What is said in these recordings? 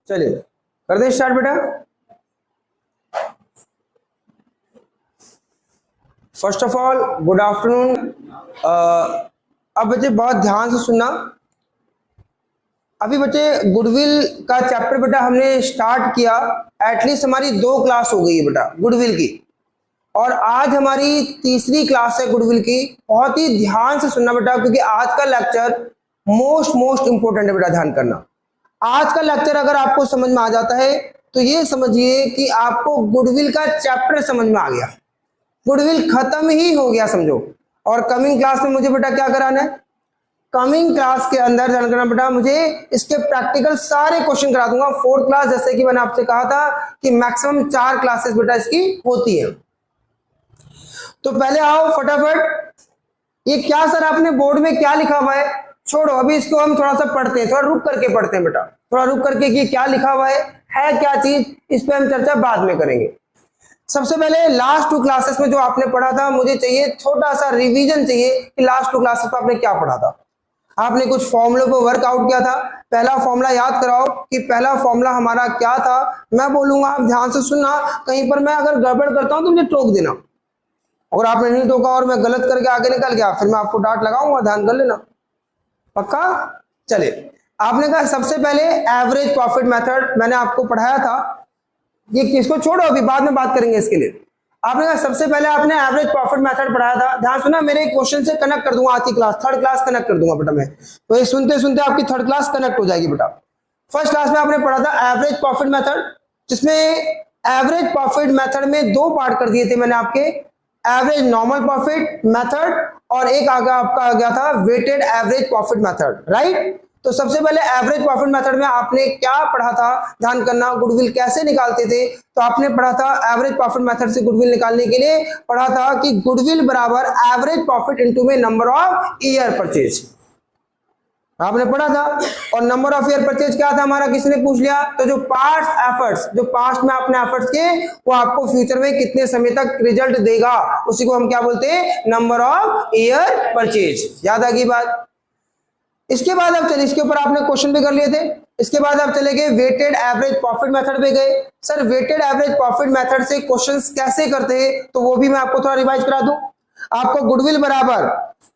चलिए कर दें स्टार्ट बेटा। First of all good afternoon. अब बच्चे बहुत ध्यान से सुनना। अभी बच्चे गुडविल का चैप्टर बेटा हमने स्टार्ट किया, एटलीस्ट हमारी 2 क्लास हो गई है बेटा गुडविल की, और आज हमारी तीसरी क्लास है गुडविल की। बहुत ही ध्यान से सुनना बेटा, क्योंकि आज का लेक्चर मोस्ट इंपोर्टेंट है बेटा, ध्यान करना। आज का लेक्चर अगर आपको समझ में आ जाता है तो ये समझिए कि आपको गुडविल का चैप्टर समझ में आ गया, गुडविल खत्म ही हो गया समझो। और कमिंग क्लास में मुझे बेटा क्या कराना है, कमिंग क्लास के अंदर ध्यान करना बेटा, मुझे इसके प्रैक्टिकल सारे क्वेश्चन करा दूंगा। 4th क्लास जैसे कि मैंने आपसे कहा था कि मैक्सिमम 4 क्लासेस बेटा इसकी होती है। तो पहले आओ फटाफट, ये क्या सर आपने बोर्ड में क्या लिखा हुआ है, छोड़ो अभी इसको हम थोड़ा सा पढ़ते हैं, थोड़ा रुक करके पढ़ते हैं बेटा, थोड़ा रुक करके कि क्या लिखा हुआ है क्या चीज, इस पे हम चर्चा बाद में करेंगे। सबसे पहले लास्ट 2 क्लासेस में जो आपने पढ़ा था, मुझे चाहिए छोटा सा रिवीजन चाहिए कि लास्ट 2 क्लासेस में आपने क्या पढ़ा था। आपने कुछ फॉर्मूलों को वर्कआउट किया था। पहला फॉर्मूला याद कराओ कि पहला फॉर्मूला हमारा क्या था। मैं बोलूंगा आप ध्यान से सुनना, कहीं पर मैं अगर गड़बड़ करता हूं तो मुझे टोक देना, और आपने नहीं टोका और मैं गलत करके आगे निकल गया फिर मैं आपको डांट लगाऊंगा, ध्यान कर लेना, पक्का। चलिए, आपने कहा सबसे पहले एवरेज प्रॉफिट मेथड मैंने आपको पढ़ाया था, ये किसको छोड़ो अभी बाद में बात करेंगे इसके लिए। आपने कहा सबसे पहले आपने एवरेज प्रॉफिट मेथड पढ़ाया था, ध्यान सुना, मेरे क्वेश्चन से कनेक्ट कर दूंगा आज की क्लास, 3rd क्लास कनेक्ट कर दूंगा बेटा मैं, तो ये सुनते सुनते आपकी 3rd क्लास कनेक्ट हो जाएगी बेटा। फर्स्ट क्लास में आपने पढ़ा था एवरेज प्रॉफिट मेथड, जिसमें एवरेज प्रॉफिट मेथड में 2 पार्ट कर दिए थे मैंने आपके, एवरेज नॉर्मल प्रॉफिट मेथड और एक आगे आपका आ गया था weighted average profit method, right. तो सबसे पहले एवरेज प्रॉफिट मेथड में आपने क्या पढ़ा था, ध्यान करना, गुडविल कैसे निकालते थे। तो आपने पढ़ा था एवरेज प्रॉफिट मेथड से गुडविल निकालने के लिए पढ़ा था कि गुडविल बराबर एवरेज प्रॉफिट इनटू में नंबर ऑफ ईयर परचेज, आपने पढ़ा था। और नंबर ऑफ ईयर परचेज क्या था हमारा, किसी ने पूछ लिया, तो जो पास्ट एफर्ट्स, जो पास्ट में आपने एफर्ट्स किए वो आपको फ्यूचर में कितने समय तक रिजल्ट देगा, उसी को हम क्या बोलते हैं, नंबर ऑफ ईयर परचेज। याद आ गई बात। इसके बाद अब चलिए, इसके ऊपर आपने क्वेश्चन भी कर लिए थे। इसके बाद आप चले गए वेटेड एवरेज प्रॉफिट मेथड पे गए। Sir weighted average profit method से क्वेश्चंस कैसे करते हैं, तो वो भी मैं आपको थोड़ा रिवाइज करा दूं। आपको गुडविल बराबर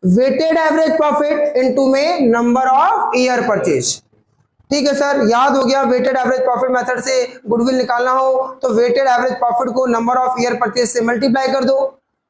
वेटेड एवरेज प्रॉफिट इनटू में नंबर ऑफ ईयर परचेज, ठीक है सर, याद हो गया। वेटेड एवरेज प्रॉफिट मेथड से गुडविल निकालना हो तो वेटेड एवरेज प्रॉफिट को नंबर ऑफ ईयर परचेज से मल्टीप्लाई कर दो।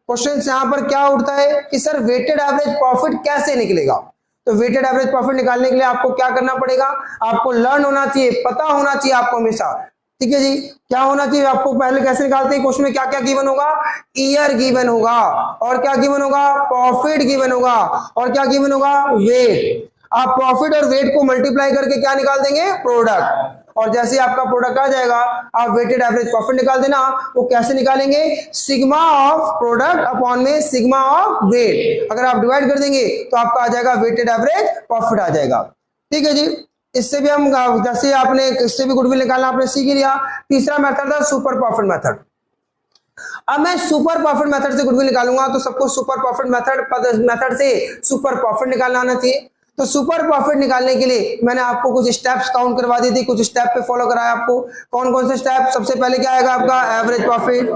क्वेश्चन यहां पर क्या उठता है कि सर वेटेड एवरेज प्रॉफिट कैसे निकलेगा, तो वेटेड एवरेज प्रॉफिट निकालने के लिए आपको क्या करना पड़ेगा, आपको लर्न होना चाहिए, पता होना चाहिए आपको हमेशा, ठीक है जी। क्या होना चाहिए आपको, पहले कैसे निकालते हैं, क्वेश्चन में क्या क्या गिवन होगा, ईयर गिवन होगा, और क्या गिवन होगा, प्रॉफिट गिवन होगा, और क्या गिवन होगा, वेट। आप प्रॉफिट और वेट को मल्टीप्लाई करके क्या निकाल देंगे, प्रोडक्ट, और जैसे आपका प्रोडक्ट आ जाएगा आप वेटेड एवरेज प्रॉफिट निकाल देना। वो कैसे निकालेंगे, सिग्मा ऑफ प्रोडक्ट अपॉन में सिग्मा ऑफ वेट, अगर आप डिवाइड कर देंगे तो आपका आ जाएगा वेटेड एवरेज प्रॉफिट आ जाएगा, ठीक है जी। इससे भी हम जैसे आपने इससे भी गुडविल निकालना आपने सीख ही लिया। तीसरा मेथड था सुपर प्रॉफिट मेथड। अब मैं सुपर प्रॉफिट मेथड से गुडविल निकालूंगा, तो सबको सुपर प्रॉफिट मेथड से सुपर प्रॉफिट निकालना आना चाहिए। तो सुपर प्रॉफिट निकालने के लिए मैंने आपको कुछ स्टेप्स काउंट करवा दी थी, कुछ स्टेप पे फॉलो कराया आपको। कौन कौन से स्टेप, सबसे पहले क्या आएगा आपका एवरेज प्रॉफिट,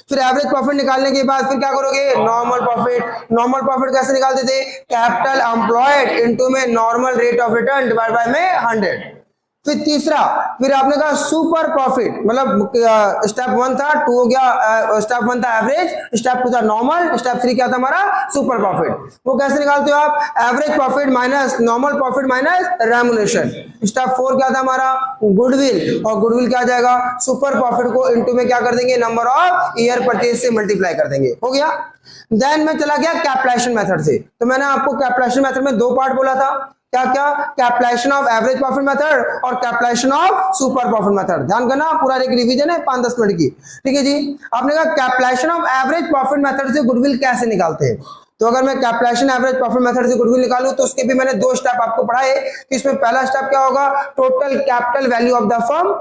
फिर एवरेज प्रॉफिट निकालने के बाद फिर क्या करोगे, नॉर्मल प्रॉफिट। नॉर्मल प्रॉफिट कैसे निकालते थे, कैपिटल एम्प्लॉयड इनटू में normal rate of return divide by में 100। फिर तीसरा, फिर आपने कहा सुपर प्रॉफिट, मतलब स्टेप 1 था, 2 हो गया, स्टेप 1 था एवरेज, स्टेप 2 था नॉर्मल, स्टेप 3 क्या था हमारा, सुपर प्रॉफिट। वो कैसे निकालते हो आप, average profit minus normal profit minus remuneration. Step 4 क्या था हमारा, गुडविल, और गुडविल क्या आ जाएगा, सुपर प्रॉफिट को इनटू में क्या कर देंगे, नंबर ऑफ ईयर परचेज से मल्टीप्लाई कर देंगे, हो गया। देन मैं चला गया कैपिटलाइजेशन मेथड से। तो मैंने आपको कैपिटलाइजेशन मेथड में 2 पार्ट बोला था, क्या क्या, capitalisation of average profit method और capitalisation of super profit method. ध्यान करना, पूरा एक रिवीजन है 5-10 मिनट की, ठीक है जी। आपने कहा capitalisation of average profit method से गुडविल कैसे निकालते हैं, तो अगर मैं कैपिटलाइजेशन एवरेज प्रॉफिट मेथड से गुडविल निकालूं तो उसके भी मैंने 2 स्टेप आपको पढ़ाए। इसमें पहला स्टेप क्या होगा, total capital value of the firm.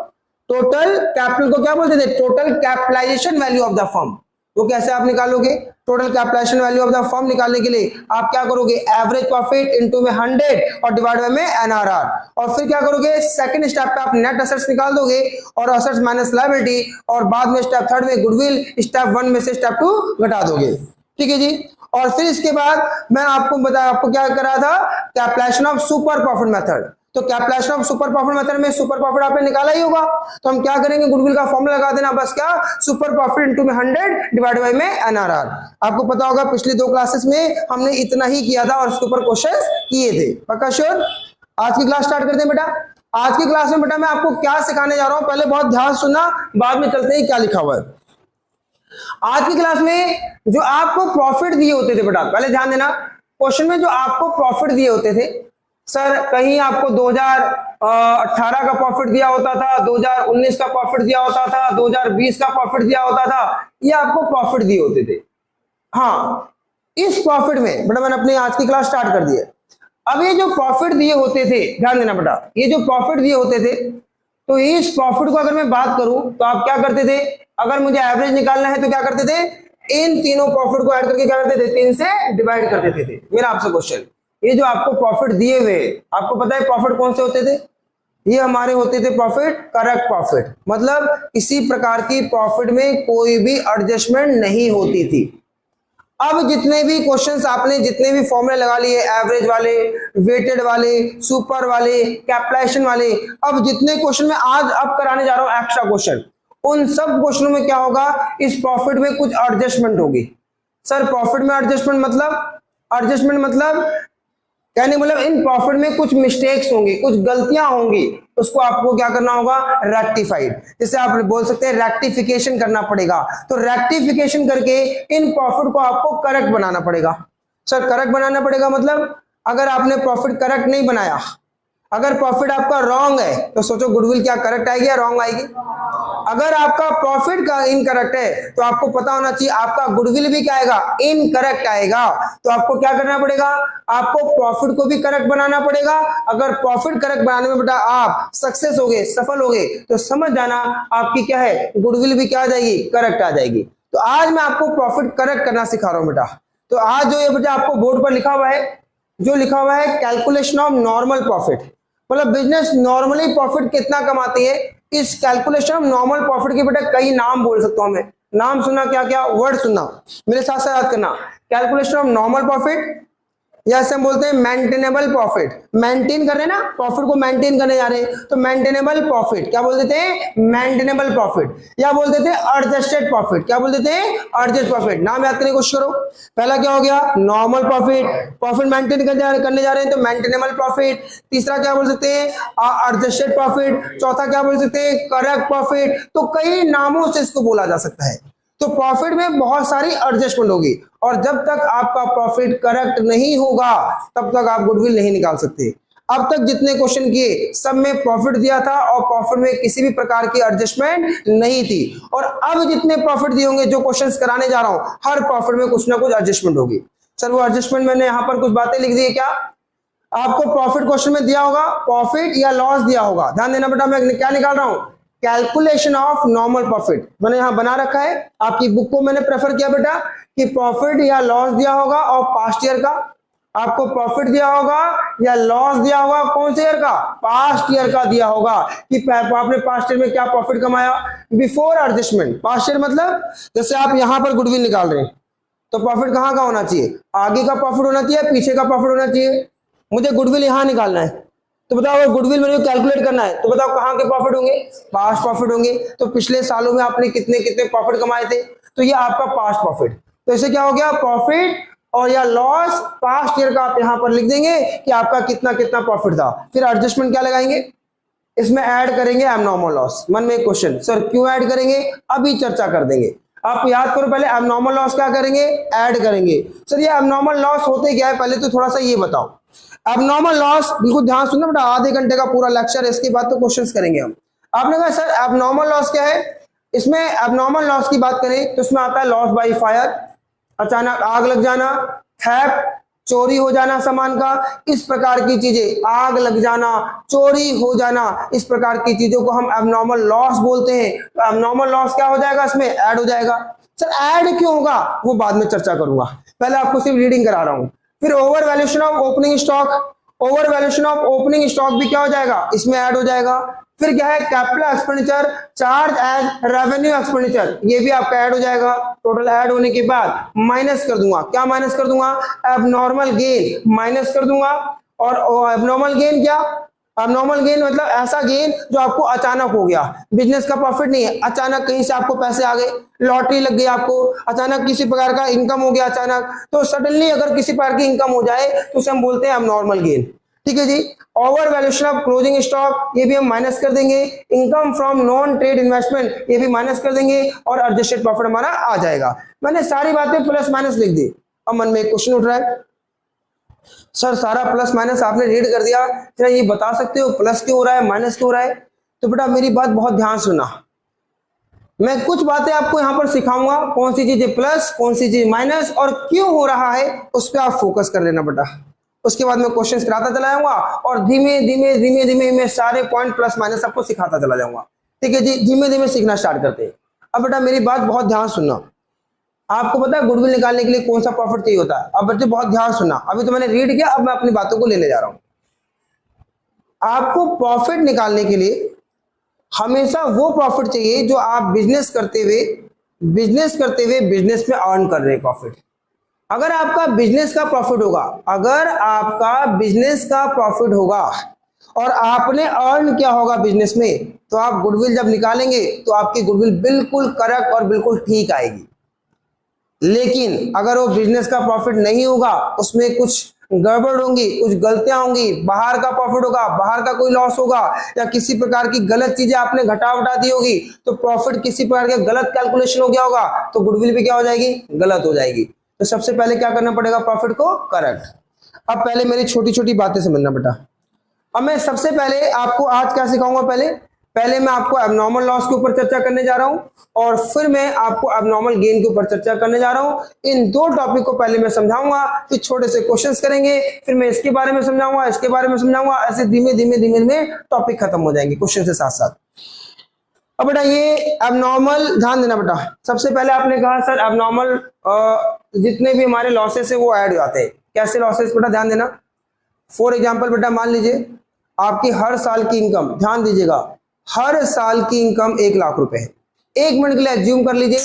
Total capital को क्या बोलते थे, total capitalisation value of the firm. वो कैसे आप निकालोगे, total capitalisation value of the firm निकालने के लिए आप क्या करोगे, एवरेज प्रॉफिट इनटू में 100 और डिवाइड बाय में एनआरआर, और फिर क्या करोगे, सेकंड स्टेप पे आप नेट एसेट्स निकाल दोगे और एसेट्स माइनस लायबिलिटी, और बाद में स्टेप थर्ड में गुडविल, स्टेप 1 में से स्टेप 2 घटा दोगे। ठीक है जी। और फिर इसके बाद मैं आपको बताया, आपको क्या करा था, capitalisation of super profit method. तो capitalisation of super profit method में सुपर प्रॉफिट आपने निकाला ही होगा, तो हम क्या करेंगे, गुडविल का फॉर्मूला लगा देना, बस क्या, सुपर प्रॉफिट इनटू में 100 डिवाइड बाय में एनआरआर। आपको पता होगा पिछली 2 क्लासेस में हमने इतना ही किया था और उसके ऊपर क्वेश्चन किए थे। पक्का श्योर? आज की क्लास स्टार्ट करते हैं बेटा। आज की क्लास में बेटा मैं आपको क्या सिखाने जा रहा हूं, पहले बहुत ध्यान सुनना, बाद में चलते हैं क्या लिखा हुआ है। आज की क्लास में जो आपको प्रॉफिट दिए होते थे बेटा, पहले ध्यान देना, क्वेश्चन में जो आपको प्रॉफिट दिए होते थे, सर कहीं आपको 2018 का प्रॉफिट दिया होता था, 2019 का प्रॉफिट दिया होता था, 2020 का प्रॉफिट दिया होता था, ये आपको प्रॉफिट दिए होते थे। हाँ, इस प्रॉफिट में बेटा मैंने अपनी आज की क्लास स्टार्ट कर दी है। अब ये जो प्रॉफिट दिए होते थे, ध्यान देना बेटा, ये जो प्रॉफिट दिए होते थे, तो इस प्रॉफिट को अगर मैं बात करूं तो आप क्या करते थे, अगर मुझे एवरेज निकालना है तो क्या करते थे, इन तीनों प्रॉफिट को ऐड करके क्या करते थे, 3 से डिवाइड कर देते थे। मेरा आपसे क्वेश्चन, ये जो आपको प्रॉफिट दिए हुए, आपको पता है प्रॉफिट कौन से होते थे, ये हमारे होते थे प्रॉफिट करेक्ट प्रॉफिट, मतलब किसी प्रकार की प्रॉफिट में कोई भी एडजस्टमेंट नहीं होती थी। अब जितने भी क्वेश्चंस आपने जितने भी फॉर्मूले लगा लिए, एवरेज वाले, वेटेड वाले, सुपर वाले, कैपिटलाइजेशन वाले, अब जितने क्वेश्चन में आज अब कराने जा रहा हूं एक्स्ट्रा क्वेश्चन, उन सब क्वेश्चनों में क्या होगा, इस प्रॉफिट में कुछ एडजस्टमेंट होगी। सर प्रॉफिट में एडजस्टमेंट मतलब यानी मतलब इन प्रॉफिट में कुछ मिस्टेक्स होंगी, कुछ गलतियां होंगी, उसको आपको क्या करना होगा, रेक्टिफाइड, जैसे आप बोल सकते हैं रेक्टिफिकेशन करना पड़ेगा। तो रेक्टिफिकेशन करके इन प्रॉफिट को आपको करेक्ट बनाना पड़ेगा। सर करेक्ट बनाना पड़ेगा मतलब अगर आपने प्रॉफिट करेक्ट नहीं बनाया, अगर प्रॉफिट आपका रॉन्ग है तो सोचो गुडविल क्या करेक्ट आएगी या रॉन्ग आएगी। अगर आपका प्रॉफिट का इनकरेक्ट है तो आपको पता होना चाहिए आपका गुडविल भी क्या आएगा, इनकरेक्ट आएगा। तो आपको क्या करना पड़ेगा, आपको प्रॉफिट को भी करेक्ट बनाना पड़ेगा। अगर प्रॉफिट करेक्ट बनाने में बेटा आप सक्सेस हो गए, सफल हो गए, तो समझ जाना आपकी क्या है, गुडविल भी क्या आ जाएगी, करेक्ट आ जाएगी। तो आज मैं आपको प्रॉफिट करेक्ट करना सिखा रहा हूं बेटा। तो आज जो ये बेटा आपको बोर्ड पर लिखा हुआ है, जो लिखा हुआ है कैलकुलेशन ऑफ नॉर्मल प्रॉफिट, मतलब बिजनेस नॉर्मली प्रॉफिट कितना कमाती है, इस कैलकुलेशन ऑफ नॉर्मल प्रॉफिट के बेटा कई नाम बोल सकता हूं मैं। नाम सुनना, क्या क्या वर्ड सुनना, मेरे साथ साथ याद करना। कैलकुलेशन ऑफ नॉर्मल प्रॉफिट, या ऐसे हम बोलते हैं मेंटेनेबल प्रॉफिट, मेंटेन कर रहे हैं ना, प्रॉफिट को मेंटेन करने जा रहे हैं, तो मेंटेनेबल प्रॉफिट क्या बोल देते हैं, मेंटेनेबल प्रॉफिट, या बोल देते हैं एडजस्टेड प्रॉफिट, क्या बोल देते हैं, एडजस्ट प्रॉफिट। नाम याद करने की कोशिश करो। पहला क्या हो गया, नॉर्मल प्रॉफिट, प्रॉफिट मेंटेन करने जा रहे हैं तो मेंटेनेबल प्रॉफिट। तीसरा क्या बोल सकते हैं, एडजस्टेड प्रॉफिट। चौथा क्या बोल सकते हैं, करेक्ट प्रॉफिट। तो कई नामों से इसको बोला जा सकता है। तो प्रॉफिट में बहुत सारी एडजस्टमेंट होगी, और जब तक आपका प्रॉफिट करेक्ट नहीं होगा तब तक आप गुडविल नहीं निकाल सकते। अब तक जितने क्वेश्चन किए सब में प्रॉफिट दिया था और प्रॉफिट में किसी भी प्रकार की एडजस्टमेंट नहीं थी, और अब जितने प्रॉफिट दिए होंगे, जो क्वेश्चंस कराने जा रहा हूं, हर प्रॉफिट में कुछ ना कुछ एडजस्टमेंट होगी। सर वो एडजस्टमेंट मैंने यहां पर कुछ बातें लिख दी है, क्या आपको प्रॉफिट क्वेश्चन में दिया होगा, प्रॉफिट या लॉस दिया होगा। ध्यान देना बेटा, मैं क्या निकाल रहा हूं, कैलकुलेशन ऑफ नॉर्मल प्रॉफिट मैंने यहां बना रखा है। आपकी बुक को मैंने प्रेफर किया बेटा कि प्रॉफिट या लॉस दिया होगा, और पास्ट ईयर का आपको प्रॉफिट दिया होगा या लॉस दिया होगा, कौन से ईयर का, पास्ट ईयर का दिया होगा, कि आपने पास्ट ईयर में क्या प्रॉफिट कमाया बिफोर एडजस्टमेंट। पास्ट ईयर मतलब जैसे आप यहां पर गुडविल निकाल रहे हैं, तो प्रॉफिट कहां का होना चाहिए, आगे का प्रॉफिट होना चाहिए, पीछे का प्रॉफिट होना चाहिए। मुझे गुडविल यहां निकालना है, तो बताओ गुडविल मेरे को कैलकुलेट करना है, तो बताओ कहां के प्रॉफिट होंगे, पास्ट प्रॉफिट होंगे। तो पिछले सालों में आपने कितने कितने प्रॉफिट कमाए थे, तो ये आपका पास्ट प्रॉफिट। तो इसे क्या हो गया, प्रॉफिट और या लॉस पास्ट ईयर का आप यहां पर लिख देंगे कि आपका कितना कितना प्रॉफिट था। फिर एडजस्टमेंट क्या लगाएंगे, इसमें ऐड करेंगे एबनॉर्मल लॉस। मन में एक क्वेश्चन, सर क्यों ऐड करेंगे, अभी चर्चा कर देंगे। आप याद करो, पहले एबनॉर्मल लॉस क्या करेंगे, ऐड करेंगे। सर ये एबनॉर्मल लॉस होते क्या है, पहले तो थोड़ा सा ये बताओ। एबनॉर्मल लॉस, बिल्कुल ध्यान सुनना बेटा, आधे घंटे का पूरा लेक्चर है, इसके बाद तो क्वेश्चंस करेंगे हम। आपने कहा सर एबनॉर्मल लॉस क्या है, इसमें एबनॉर्मल लॉस की बात करें तो इसमें आता है लॉस बाय फायर, अचानक आग लग जाना, थेफ्ट, चोरी हो जाना सामान का, इस प्रकार की चीजें, आग लग जाना, चोरी हो जाना, इस प्रकार की चीजों को हम एबनॉर्मल लॉस बोलते हैं। तो एबनॉर्मल लॉस क्या हो जाएगा, इसमें ऐड हो जाएगा। सर ऐड क्यों होगा वो बाद में चर्चा करूंगा, पहले आपको सिर्फ रीडिंग करा रहा हूं। फिर over valuation of opening stock, over valuation of opening stock भी क्या हो जाएगा, इसमें ऐड हो जाएगा। फिर क्या है, capital expenditure charge as revenue expenditure, ये भी आपका ऐड हो जाएगा। टोटल ऐड होने के बाद माइनस कर दूंगा, क्या माइनस कर दूंगा, एबनॉर्मल गेन माइनस कर दूंगा। और एबनॉर्मल गेन क्या, अबनॉर्मल गेन मतलब ऐसा गेन जो आपको अचानक हो गया, बिजनेस का प्रॉफिट नहीं है, अचानक कहीं से आपको पैसे आ गए, लॉटरी लग गई आपको, अचानक किसी प्रकार का इनकम हो गया अचानक, तो सडनली अगर किसी प्रकार की इनकम हो जाए तो उसे हम बोलते हैं अबनॉर्मल गेन। ठीक है जी। Over valuation of closing stock, ये भी हम माइनस कर देंगे। Income from non trade investment, ये भी माइनस कर देंगे और एडजस्टेड प्रॉफिट हमारा आ जाएगा। मैंने सारी बातें प्लस माइनस लिख दी। अब मन में एक क्वेश्चन उठ रहा है, सर सारा प्लस माइनस आपने रीड कर दिया, क्या ये बता सकते हो प्लस क्यों हो रहा है माइनस क्यों हो रहा है? तो बेटा मेरी बात बहुत ध्यान सुनना, मैं कुछ बातें आपको यहां पर सिखाऊंगा, कौन सी चीजें प्लस कौन सी चीज माइनस और क्यों हो रहा है उस पर आप फोकस कर लेना बेटा। उसके बाद मैं क्वेश्चंस कराता चला जाऊंगा और धीमे धीमे धीमे धीमे मैं सारे पॉइंट प्लस माइनस आपको सिखाता चला जाऊंगा। ठीक है जी, धीमे धीमे सीखना स्टार्ट करते हैं। अब बेटा मेरी बात बहुत ध्यान सुनना, आपको पता है गुडविल निकालने के लिए कौन सा प्रॉफिट चाहिए होता है? अब बच्चे बहुत ध्यान सुनना, अभी तो मैंने रीड किया, अब मैं अपनी बातों को लेने जा रहा हूं। आपको प्रॉफिट निकालने के लिए हमेशा वो प्रॉफिट चाहिए जो आप बिजनेस करते हुए बिजनेस में अर्न कर रहे हैं प्रॉफिट। अगर आपका बिजनेस का प्रॉफिट होगा, अगर आपका बिजनेस का प्रॉफिट होगा और आपने अर्न किया होगा बिजनेस में, तो आप गुडविल जब निकालेंगे तो आपकी गुडविल बिल्कुल करेक्ट और बिल्कुल ठीक आएगी। लेकिन अगर वो बिजनेस का प्रॉफिट नहीं होगा, उसमें कुछ गड़बड़ होंगी, कुछ गलतियां होंगी, बाहर का प्रॉफिट होगा, बाहर का कोई लॉस होगा या किसी प्रकार की गलत चीजें आपने घटा उठा दी होगी, तो प्रॉफिट किसी प्रकार के गलत कैलकुलेशन हो गया होगा, तो गुडविल भी क्या हो जाएगी, गलत हो जाएगी। तो सबसे पहले क्या करना पड़ेगा, प्रॉफिट को करेक्ट। अब पहले मेरी छोटी छोटी बातें समझना बेटा। अब मैं सबसे पहले आपको आज क्या सिखाऊंगा, पहले मैं आपको एबनॉर्मल लॉस के ऊपर चर्चा करने जा रहा हूं और फिर मैं आपको एबनॉर्मल गेन के ऊपर चर्चा करने जा रहा हूं। इन दो टॉपिक को पहले मैं समझाऊंगा, फिर छोटे से क्वेश्चंस करेंगे, फिर मैं इसके बारे में समझाऊंगा, इसके बारे में समझाऊंगा, ऐसे धीमे धीमे धीमे धीमे टॉपिक खत्म हो जाएंगे क्वेश्चन के साथ साथ। अब बेटा ये एबनॉर्मल ध्यान देना बेटा। सबसे पहले आपने कहा सर एबनॉर्मल जितने भी हमारे लॉसेस है वो ऐड हो जाते हैं, कैसे लॉसेस बेटा ध्यान देना। फॉर एग्जाम्पल बेटा मान लीजिए आपकी हर साल की इनकम, ध्यान दीजिएगा, हर साल की इनकम 1 लाख रुपए है। 1 मिनट के लिए एज्यूम कर लीजिए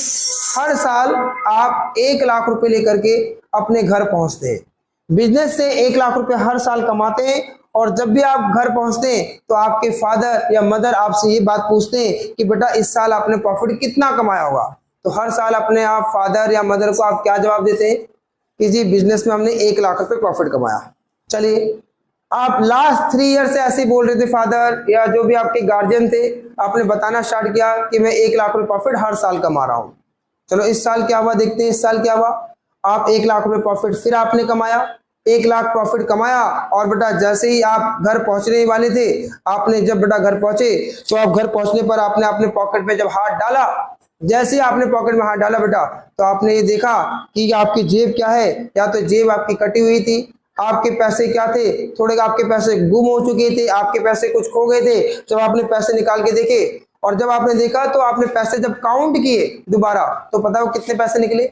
हर साल आप 1 लाख रुपए लेकर के अपने घर पहुंचते हैं, बिजनेस से 1 लाख रुपए हर साल कमाते हैं, और जब भी आप घर पहुंचते हैं तो आपके फादर या मदर आपसे ये बात पूछते हैं कि बेटा इस साल आपने प्रॉफिट कितना कमाया होगा। तो हर साल अपने आप फादर या मदर को आप क्या जवाब देते हैं कि जी बिजनेस में हमने 1 लाख रुपए प्रॉफिट कमाया। चलिए आप लास्ट 3 ईयर से ऐसे बोल रहे थे फादर या जो भी आपके गार्जियन थे, आपने बताना स्टार्ट किया कि मैं 1 लाख रुपए प्रॉफिट हर साल कमा रहा हूं। चलो इस साल क्या हुआ देखते हैं, इस साल क्या हुआ, आप 1 लाख रुपए प्रॉफिट फिर आपने कमाया, 1 लाख प्रॉफिट कमाया, और बेटा जैसे ही आप घर पहुंचने वाले थे, आपने जब बेटा घर पहुंचे तो आप घर पहुंचने पर आपने अपने पॉकेट में जब हाथ डाला, जैसे ही आपने पॉकेट में हाथ डाला बेटा, तो आपने ये देखा कि आपकी जेब क्या है, या तो जेब आपकी कटी हुई थी, आपके पैसे क्या थे, थोड़े आपके पैसे गुम हो चुके थे, आपके पैसे कुछ खो गए थे। जब आपने पैसे निकाल के देखे और जब आपने देखा तो आपने पैसे जब काउंट किए दोबारा, तो पता है वो कितने पैसे निकले,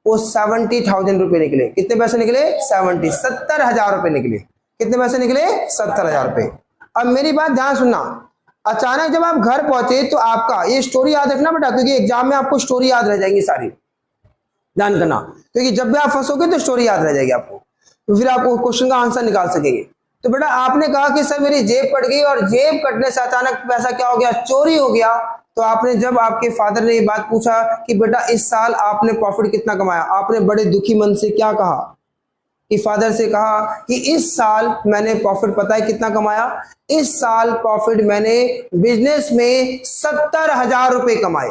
वो 70,000 रुपए निकले। कितने पैसे निकले, 70,000 रुपए निकले। कितने पैसे निकले, 70,000 रुपए। अब मेरी बात ध्यान सुनना, अचानक जब आप घर पहुंचे तो आपका ये स्टोरी याद रखना बेटा, क्योंकि एग्जाम में आपको स्टोरी याद रह जाएंगी सारी, ध्यान करना, क्योंकि जब भी आप फंसोगे तो स्टोरी याद रह जाएगी आपको, तो फिर आप क्वेश्चन का आंसर निकाल सकेंगे। तो बेटा आपने कहा कि सर मेरी जेब कट गई, और जेब कटने से अचानक पैसा क्या हो गया, चोरी हो गया। तो आपने जब आपके फादर ने ये बात पूछा कि बेटा इस साल आपने प्रॉफिट कितना कमाया, आपने बड़े दुखी मन से क्या कहा कि फादर से कहा कि इस साल मैंने प्रॉफिट पता है कितना कमाया, इस साल प्रॉफिट मैंने बिजनेस में 70,000 रुपए कमाए।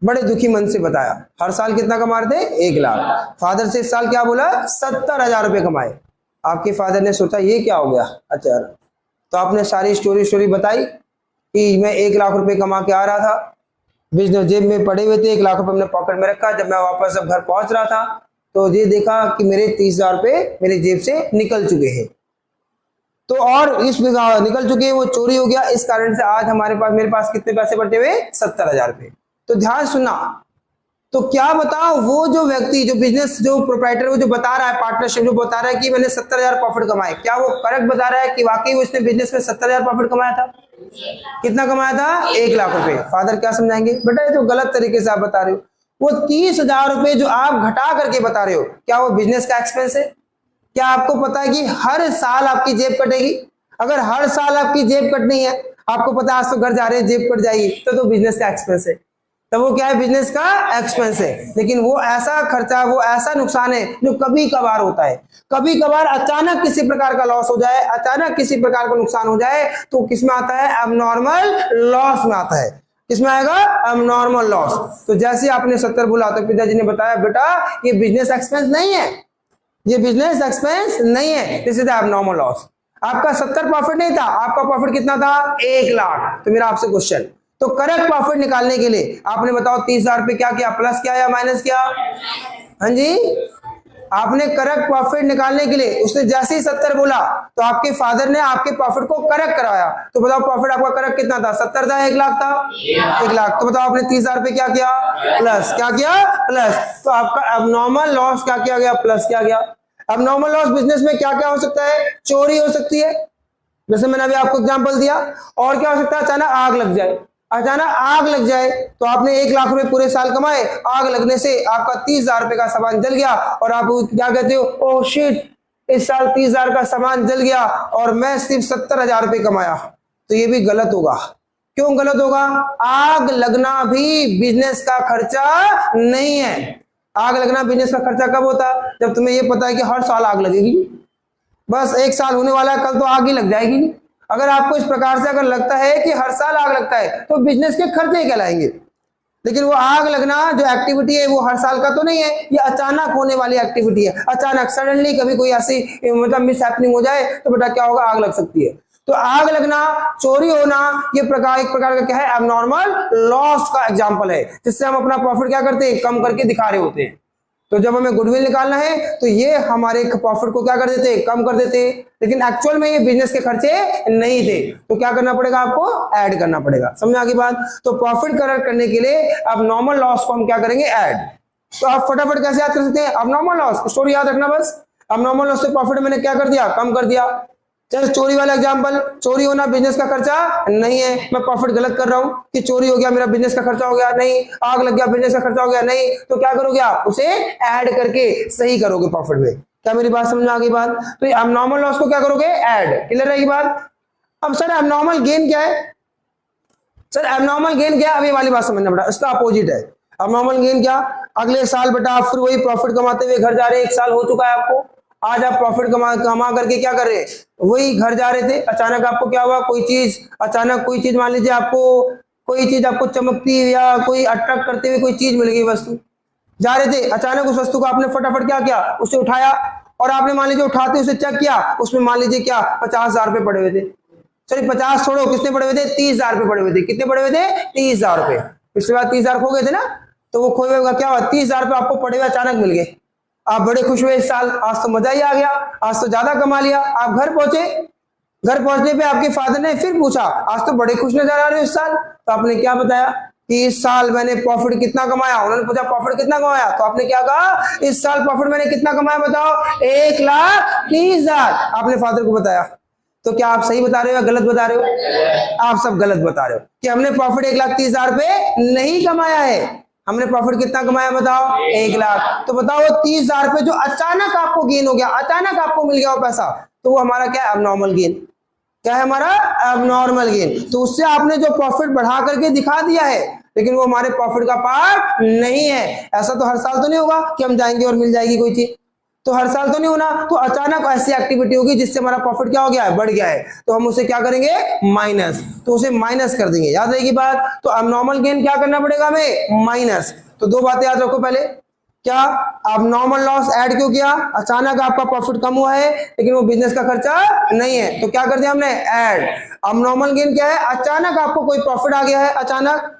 बड़े दुखी मन से बताया, हर साल कितना कमा रहे थे, 1 लाख। फादर से इस साल क्या बोला, 70,000 रुपए कमाए। आपके फादर ने सोचा ये क्या हो गया, अच्छा, तो आपने सारी स्टोरी बताई कि मैं 1 लाख रुपए कमा के आ रहा था, बिजनेस जेब में पड़े हुए थे, 1 लाख रुपए हमने पॉकेट में रखा, जब मैं वापस अब घर पहुंच रहा था तो ये देखा कि मेरे 30,000 रुपए मेरे जेब से निकल चुके हैं। तो और इस निकल चुके हैं, वो चोरी हो गया, इस कारण से आज मेरे पास कितने पैसे बचे हुए, 70,000 रुपए। तो ध्यान सुनना, तो क्या बताओ, वो जो व्यक्ति, जो बिजनेस, जो प्रोप्राइटर, वो जो बता रहा है, पार्टनरशिप जो बता रहा है कि मैंने 70,000 प्रॉफिट कमाए, क्या वो करेक्ट बता रहा है कि वाकई वो इसने बिजनेस में 70,000 प्रॉफिट कमाया था? कितना कमाया था? 1 लाख रुपए। फादर क्या समझाएंगे? बेटा ये तो गलत तरीके से आप बता रहे हो। वो 30,000 रुपए जो आप घटा करके बता रहे हो, क्या वो बिजनेस का एक्सपेंस है? क्या आपको पता है कि हर साल आपकी जेब कटेगी? अगर हर साल आपकी जेब कटनी है, आपको पता है आज तो घर जा रहे हैं जेब कट जाएगी, तो बिजनेस का एक्सपेंस है। तो वो क्या है? बिजनेस का एक्सपेंस है। लेकिन वो ऐसा खर्चा, वो ऐसा नुकसान है जो कभी कभार होता है। कभी कभार अचानक किसी प्रकार का लॉस हो जाए, अचानक किसी प्रकार का नुकसान हो जाए, तो किसमें आता है? एबनॉर्मल लॉस में आता है। किसमें आएगा? Abnormal loss. तो जैसे आपने 70 बोला तो पिताजी ने बताया बेटा ये बिजनेस एक्सपेंस नहीं है, ये बिजनेस एक्सपेंस नहीं है, this is the abnormal loss. आपका 70 प्रॉफिट नहीं था, आपका प्रॉफिट कितना था? 1 लाख। तो मेरा आपसे क्वेश्चन, तो करेक्ट प्रॉफिट निकालने के लिए आपने बताओ 30,000 रुपए क्या किया? प्लस किया या माइनस किया? हाँ जी, आपने करेक्ट प्रॉफिट निकालने के लिए, उसने जैसे ही 70 बोला तो आपके फादर ने आपके प्रॉफिट को करेक्ट कराया। तो बताओ प्रॉफिट आपका करेक्ट कितना था? 70 था, 1 लाख था? 1 लाख। तो बताओ आपने 30,000 रुपए क्या किया? प्लस। क्या किया? प्लस। तो आपका एबनॉर्मल लॉस क्या किया गया? प्लस किया गया। एबनॉर्मल लॉस बिजनेस में क्या क्या हो सकता है? चोरी हो सकती है, जैसे मैंने अभी आपको एग्जांपल दिया। और क्या हो सकता है? अचानक आग लग जाए। अचानक आग लग जाए तो आपने 1 लाख रुपए पूरे साल कमाए, आग लगने से आपका 30,000 रुपए का सामान जल गया और आप क्या कहते हो? ओह शिट, इस साल 30,000 का सामान जल गया और मैं सिर्फ 70,000 रुपए कमाया। तो ये भी गलत होगा। क्यों गलत होगा? आग लगना भी बिजनेस का खर्चा नहीं है। आग लगना बिजनेस का खर्चा कब होता? जब तुम्हें ये पता है कि हर साल आग लगेगी, बस 1 साल होने वाला है, कल तो आग ही लग जाएगी। अगर आपको इस प्रकार से अगर लगता है कि हर साल आग लगता है तो बिजनेस के खर्चे कहलाएंगे। लेकिन वो आग लगना जो एक्टिविटी है वो हर साल का तो नहीं है, ये अचानक होने वाली एक्टिविटी है। अचानक सडनली कभी कोई ऐसी मतलब मिस हैपनिंग हो जाए तो बेटा क्या होगा? आग लग सकती है। तो आग लगना, चोरी होना, ये एक प्रकार का क्या है? एबनॉर्मल लॉस का एग्जांपल है, जिससे हम अपना प्रॉफिट क्या करते हैं? कम करके दिखा रहे होते हैं। तो जब हमें गुडविल निकालना है तो ये हमारे प्रॉफिट को क्या कर देते? कम कर देते। लेकिन एक्चुअल में ये बिजनेस के खर्चे नहीं थे, तो क्या करना पड़ेगा? आपको ऐड करना पड़ेगा। समझ आ गई बात? तो प्रॉफिट करेक्ट करने के लिए अब नॉर्मल लॉस को हम क्या करेंगे? ऐड। तो आप फटाफट कैसे याद कर सकते हैं? अब नॉर्मल लॉस स्टोरी याद रखना बस। अब नॉर्मल लॉस से प्रॉफिट मैंने क्या कर दिया? कम कर दिया। चल चोरी वाला एग्जांपल, चोरी होना बिजनेस का खर्चा नहीं है, मैं प्रॉफिट गलत कर रहा हूं कि चोरी हो गया मेरा बिजनेस का खर्चा हो गया नहीं, आग लग गया बिजनेस का खर्चा हो गया नहीं, तो क्या करोगे आप? उसे ऐड करके सही करोगे प्रॉफिट में। क्या मेरी बात समझ में आ गई बात? तो एबनॉर्मल लॉस को क्या करोगे? ऐड। क्लियर रहेगी बात? अब सर एबनॉर्मल गेन क्या है? सर एबनॉर्मल गेन क्या है? अब ये वाली बात समझना पड़ा, इसका अपोजिट है। एबनॉर्मल गेन क्या? अगले साल बेटा आप फिर वही प्रॉफिट कमाते हुए घर जा रहे हैं, 1 साल हो चुका है आपको, आज आप प्रॉफिट कमा करके क्या कर रहे हैं? वही घर जा रहे थे, अचानक आपको क्या हुआ? कोई चीज मान लीजिए आपको कोई चीज आपको चमकती या कोई अट्रैक्ट करते हुए कोई चीज मिल गई, वस्तु जा रहे थे, अचानक उस वस्तु को आपने फटाफट क्या किया? उसे उठाया और आपने मान लीजिए उठाते उसे चेक किया, उसमें मान लीजिए क्या 50,000 रुपए पड़े हुए थे। सॉरी 50 छोड़ो, कितने पड़े हुए थे? 30,000 रुपए पड़े हुए थे। कितने पड़े हुए थे? 30,000 रुपए। पिछली बार 30,000 खो गए थे ना, तो वो खोए हुए क्या हुआ? 30,000 रुपए आपको पड़े हुए अचानक मिल गए, आप बड़े खुश हुए इस साल, आज तो मजा ही आ गया, आज तो ज्यादा कमा लिया। आप घर पहुंचे, घर पहुंचने पे आपके फादर ने फिर पूछा आज तो बड़े खुश नजर आ रहे हो इस साल, तो आपने क्या बताया कि इस साल मैंने प्रॉफिट कितना कमाया? उन्होंने पूछा प्रॉफिट कितना कमाया? तो आपने क्या कहा? इस साल प्रॉफिट मैंने कितना कमाया बताओ? 1,30,000 आपने फादर को बताया। तो क्या आप सही बता रहे हो या गलत बता रहे हो? आप सब गलत बता रहे हो कि हमने प्रॉफिट 1,30,000 रुपए नहीं कमाया है। हमने प्रॉफिट कितना कमाया बताओ? 1 लाख। तो बताओ 30,000 रुपए जो अचानक आपको गेन हो गया, अचानक आपको मिल गया वो पैसा, तो वो हमारा क्या है? Abnormal gain. क्या है हमारा? Abnormal gain. तो उससे आपने जो प्रॉफिट बढ़ा करके दिखा दिया है, लेकिन वो हमारे प्रॉफिट का पार्ट नहीं है। ऐसा तो हर साल तो नहीं होगा कि हम जाएंगे और मिल जाएगी कोई चीज, तो हर साल तो नहीं होना। तो अचानक ऐसी एक्टिविटी होगी जिससे हमारा प्रॉफिट क्या हो गया है? बढ़ गया है, तो हम उसे क्या करेंगे? माइनस। तो उसे माइनस कर देंगे, याद रहेगी बात? तो एबनॉर्मल गेन क्या करना पड़ेगा हमें? माइनस। तो 2 बातें याद रखो पहले, क्या एबनॉर्मल लॉस ऐड क्यों किया? अचानक आपका प्रॉफिट कम हुआ है लेकिन वो बिजनेस का खर्चा नहीं है, तो क्या कर दिया हमने? ऐड। एबनॉर्मल गेन क्या है? अचानक आपको कोई प्रॉफिट आ गया है, अचानक,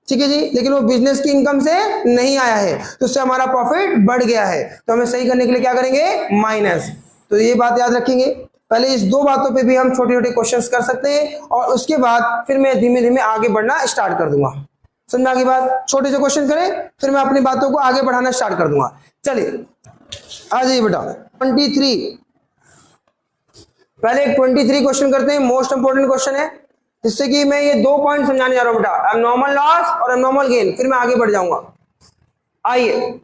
ठीक है जी, लेकिन वो बिजनेस की इनकम से नहीं आया है, तो उससे हमारा प्रॉफिट बढ़ गया है, तो हमें सही करने के लिए क्या करेंगे? माइनस। तो ये बात याद रखेंगे। पहले इस 2 बातों पे भी हम छोटे छोटे क्वेश्चंस कर सकते हैं और उसके बाद फिर मैं धीमे धीमे आगे बढ़ना स्टार्ट कर दूंगा। समझ आ गई बात? छोटे से क्वेश्चन करें, फिर मैं अपनी बातों को आगे बढ़ाना स्टार्ट कर दूंगा। चलिए आ जाइए बेटा 23। पहले एक 23 क्वेश्चन करते हैं, मोस्ट इंपोर्टेंट क्वेश्चन है, जिससे कि मैं ये 2 पॉइंट समझाने जा रहा हूं बेटा, एबनॉर्मल लॉस और एबनॉर्मल गेन, फिर मैं आगे बढ़ जाऊंगा। आइए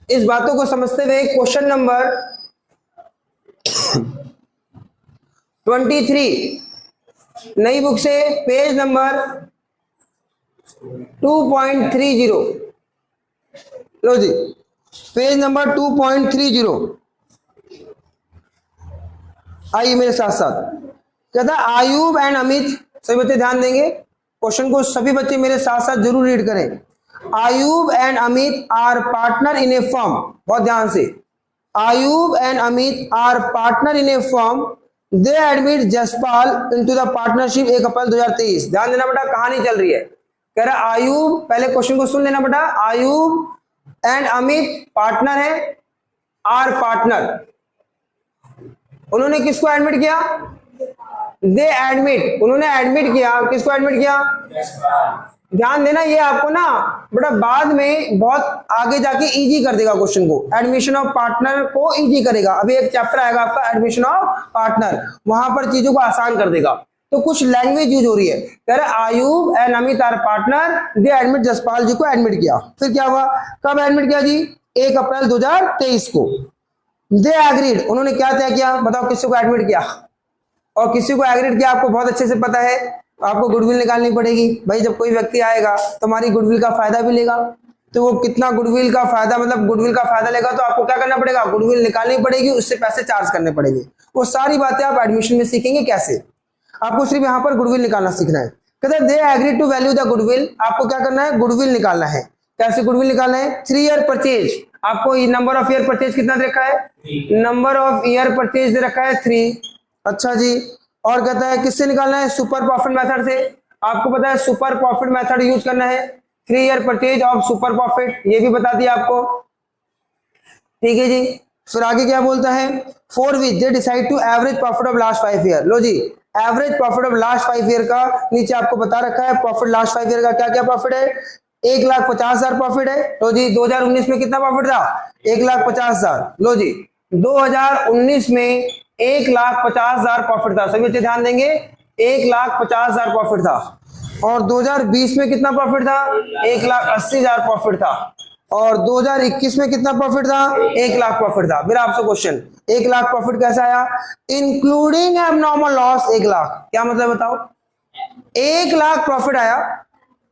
इस बातों को समझते हुए क्वेश्चन नंबर 23 नई बुक से पेज नंबर 2.30। लो जी, पेज नंबर 2.30। आइए मेरे साथ साथ। कहता आयूब एंड अमित, सभी बच्चे ध्यान देंगे क्वेश्चन को, सभी बच्चे मेरे साथ साथ जरूर रीड करें। Ayub and Amit are partner in a firm, बहुत ध्यान से। Ayub and Amit are partner in a firm, they admit Jaspal into the partnership 1 April 2023। ध्यान देना बेटा, कहानी चल रही है। कह रहा आयूब, पहले क्वेश्चन को सुन लेना बेटा। आयूब एंड अमित पार्टनर है, आर पार्टनर। उन्होंने किसको एडमिट किया? दे एडमिट, उन्होंने एडमिट किया, किसको एडमिट किया? ध्यान देना, ये आपको ना बेटा बाद में बहुत आगे जाके इजी कर देगा क्वेश्चन को, एडमिशन ऑफ पार्टनर को इजी करेगा। अभी एक चैप्टर आएगा आपका एडमिशन ऑफ पार्टनर, वहां पर चीजों को आसान कर देगा। तो कुछ लैंग्वेज यूज हो रही है। कह रहे Ayub and Amit are partner, they admit Jaspal ji को एडमिट किया। फिर क्या हुआ? कब एडमिट किया जी? 1 अप्रैल 2023 को। दे एग्रीड, उन्होंने क्या तय किया? बताओ किसी को एडमिट किया और किसी को एग्रीड किया, आपको बहुत अच्छे से पता है। आपको गुडविल निकालनी पड़ेगी भाई, जब कोई व्यक्ति आएगा तो हमारी गुडविल का फायदा भी लेगा, तो वो कितना गुडविल का फायदा, मतलब गुडविल का फायदा लेगा तो आपको क्या करना पड़ेगा? गुडविल निकालनी पड़ेगी, उससे पैसे चार्ज करने पड़ेंगे। वो सारी बातें आप एडमिशन में सीखेंगे कैसे। आपको सिर्फ यहाँ पर गुडविल निकालना सीखना है। कहते हैं they agree to value the goodwill, आपको क्या करना है? गुडविल निकालना है। कैसे गुडविल निकालना है? 3 ईयर परचेज, आपको नंबर ऑफ ईयर परचेज कितना दे रखा है? नंबर ऑफ ईयर परचेज दे रखा है 3। अच्छा जी, और कहता है किससे निकालना है? सुपर प्रॉफिट मेथड से। आपको पता है सुपर प्रॉफिट मेथड यूज करना है। 3 year purchase of super profit, ये भी बता दिया आपको, ठीक है जी। फिर आगे क्या बोलता है? For which they decide to average profit of last 5 year. लो जी, average profit of last 5 year का नीचे आपको बता रखा है। प्रॉफिट लास्ट 5 ईयर का क्या क्या प्रॉफिट है? 1,50,000 प्रॉफिट है। लो जी, 2019 में कितना प्रॉफिट था? 1,50,000। लो जी, 2019 में 1,50,000 प्रॉफिट था। सभी बच्चे ध्यान देंगे, 1,50,000 प्रॉफिट था। और 2020 में कितना प्रॉफिट था? 1,80,000 प्रॉफिट था। और 2021 में कितना प्रॉफिट था? 1,00,000 प्रॉफिट था। मेरा आपसे क्वेश्चन, 1,00,000 प्रॉफिट कैसे आया? Including abnormal loss 1,00,000। क्या मतलब बताओ? 1,00,000 प्रॉफिट आया,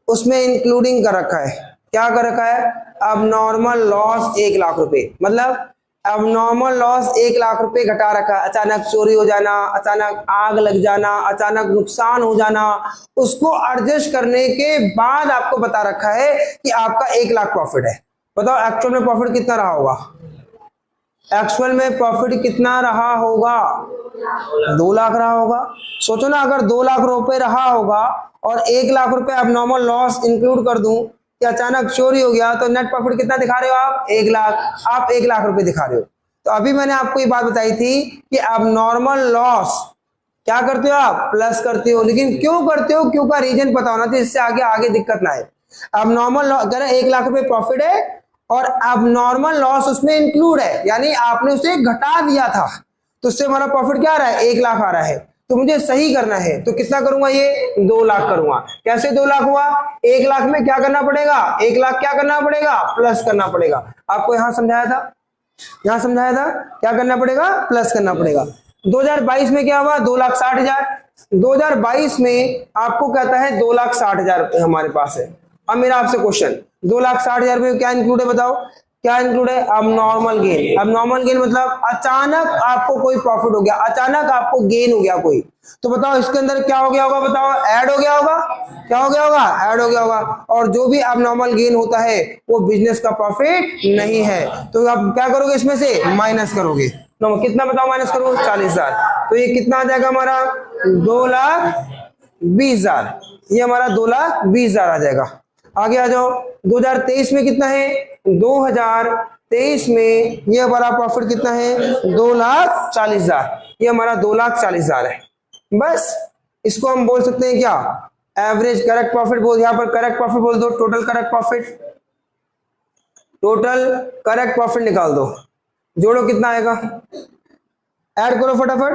उसमें इंक्लूडिंग कर रखा है, क्या कर रखा है? एबनॉर्मल लॉस 1,00,000 रुपए। मतलब एबनॉर्मल लॉस 1,00,000 रुपए घटा रखा है। अचानक चोरी हो जाना, अचानक आग लग जाना, अचानक नुकसान हो जाना, उसको एडजस्ट करने के बाद आपको बता रखा है कि आपका 1,00,000 प्रॉफिट है। बताओ एक्चुअल में प्रॉफिट कितना रहा होगा? एक्चुअल में प्रॉफिट कितना रहा होगा? 2,00,000 रहा होगा। सोचो ना, अगर 2,00,000 रुपए रहा होगा और 1,00,000 रुपए एबनॉर्मल लॉस इंक्लूड कर दूं कि अचानक चोरी हो गया, तो नेट प्रॉफिट कितना दिखा रहे हो आप? 1,00,000। आप 1,00,000 रुपए दिखा रहे हो। तो अभी मैंने आपको ये बात बताई थी कि एबनॉर्मल लॉस क्या करते हो आप? प्लस करते हो। लेकिन क्यों करते हो? क्यों का रीजन पता होना चाहिए, इससे आगे दिक्कत ना आए। एबनॉर्मल लॉस अगर 1,00,000 रुपए प्रॉफिट है और एबनॉर्मल लॉस उसमें इंक्लूड है, यानी आपने उसे घटा दिया था, तो उससे हमारा प्रॉफिट क्या आ रहा है? 1,00,000 आ रहा है। तो मुझे सही करना है, तो कितना करूंगा? ये 2,00,000 करूंगा। कैसे 2,00,000 हुआ? 1,00,000 में क्या करना पड़ेगा? 1,00,000 क्या करना पड़ेगा? प्लस करना पड़ेगा। आपको यहां समझाया था, यहां समझाया था क्या करना पड़ेगा? प्लस करना पड़ेगा। 2022 में क्या हुआ? 2,60,000। 2022 में आपको कहता है 2,60,000 रुपए हमारे पास है। अब मेरा आपसे क्वेश्चन, 2,60,000 रुपए क्या इंक्लूड है? बताओ क्या इंक्लूड है? Abnormal gain. एबनॉर्मल गेन मतलब अचानक आपको कोई प्रॉफिट हो गया, अचानक आपको गेन हो गया कोई, तो बताओ इसके अंदर क्या हो गया होगा? बताओ, ऐड हो गया होगा। क्या हो गया होगा? ऐड हो गया होगा। और जो भी एबनॉर्मल गेन होता है वो बिजनेस का प्रॉफिट नहीं है, तो आप क्या करोगे? इसमें से माइनस करोगे। तो कितना बताओ माइनस करो? 40,000। तो ये कितना आ जाएगा हमारा? 2,20,000। ये हमारा 2,20,000 आ जाएगा। आगे आ जाओ, 2023 में कितना है? 2023 में ये हमारा प्रॉफिट कितना है? 2,40,000। ये हमारा 2,40,000 है। बस इसको हम बोल सकते हैं क्या? एवरेज करेक्ट प्रॉफिट बोल, यहां पर करेक्ट प्रॉफिट बोल दो, total correct profit, total correct profit निकाल दो, जोड़ो कितना आएगा, ऐड करो फटाफट,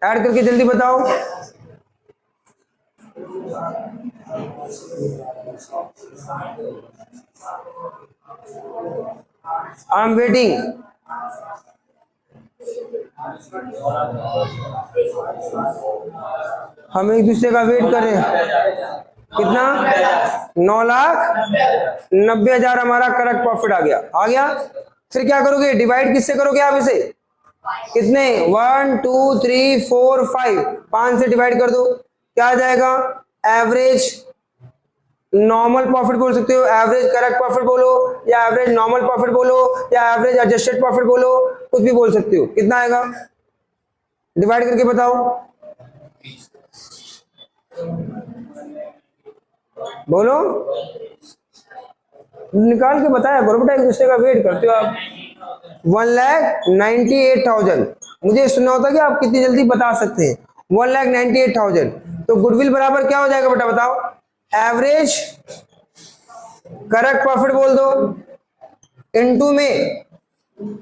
ऐड करके जल्दी बताओ। I am waiting. हम एक दूसरे का वेट कर रहे हैं। कितना? 9,90,000 हमारा करेक्ट प्रॉफिट आ गया। आ गया, फिर क्या करोगे, डिवाइड किससे करोगे आप इसे, कितने, 1 2 3 4 5, 5 से डिवाइड कर दो, क्या आ जाएगा, एवरेज नॉर्मल प्रॉफिट बोल सकते हो, एवरेज करेक्ट प्रॉफिट बोलो, या एवरेज नॉर्मल प्रॉफिट बोलो, या एवरेज एडजस्टेड प्रॉफिट बोलो, कुछ भी बोल सकते हो। कितना आएगा, डिवाइड करके बताओ, बोलो, निकाल के बताया करो बेटा, एक दूसरे का वेट करते हो आप। 1,98,000, मुझे सुनना होता कि आप कितनी जल्दी बता सकते हैं। 1,98,000, तो गुडविल बराबर क्या हो जाएगा बेटा बताओ, एवरेज करेक्ट प्रॉफिट बोल दो, इनटू में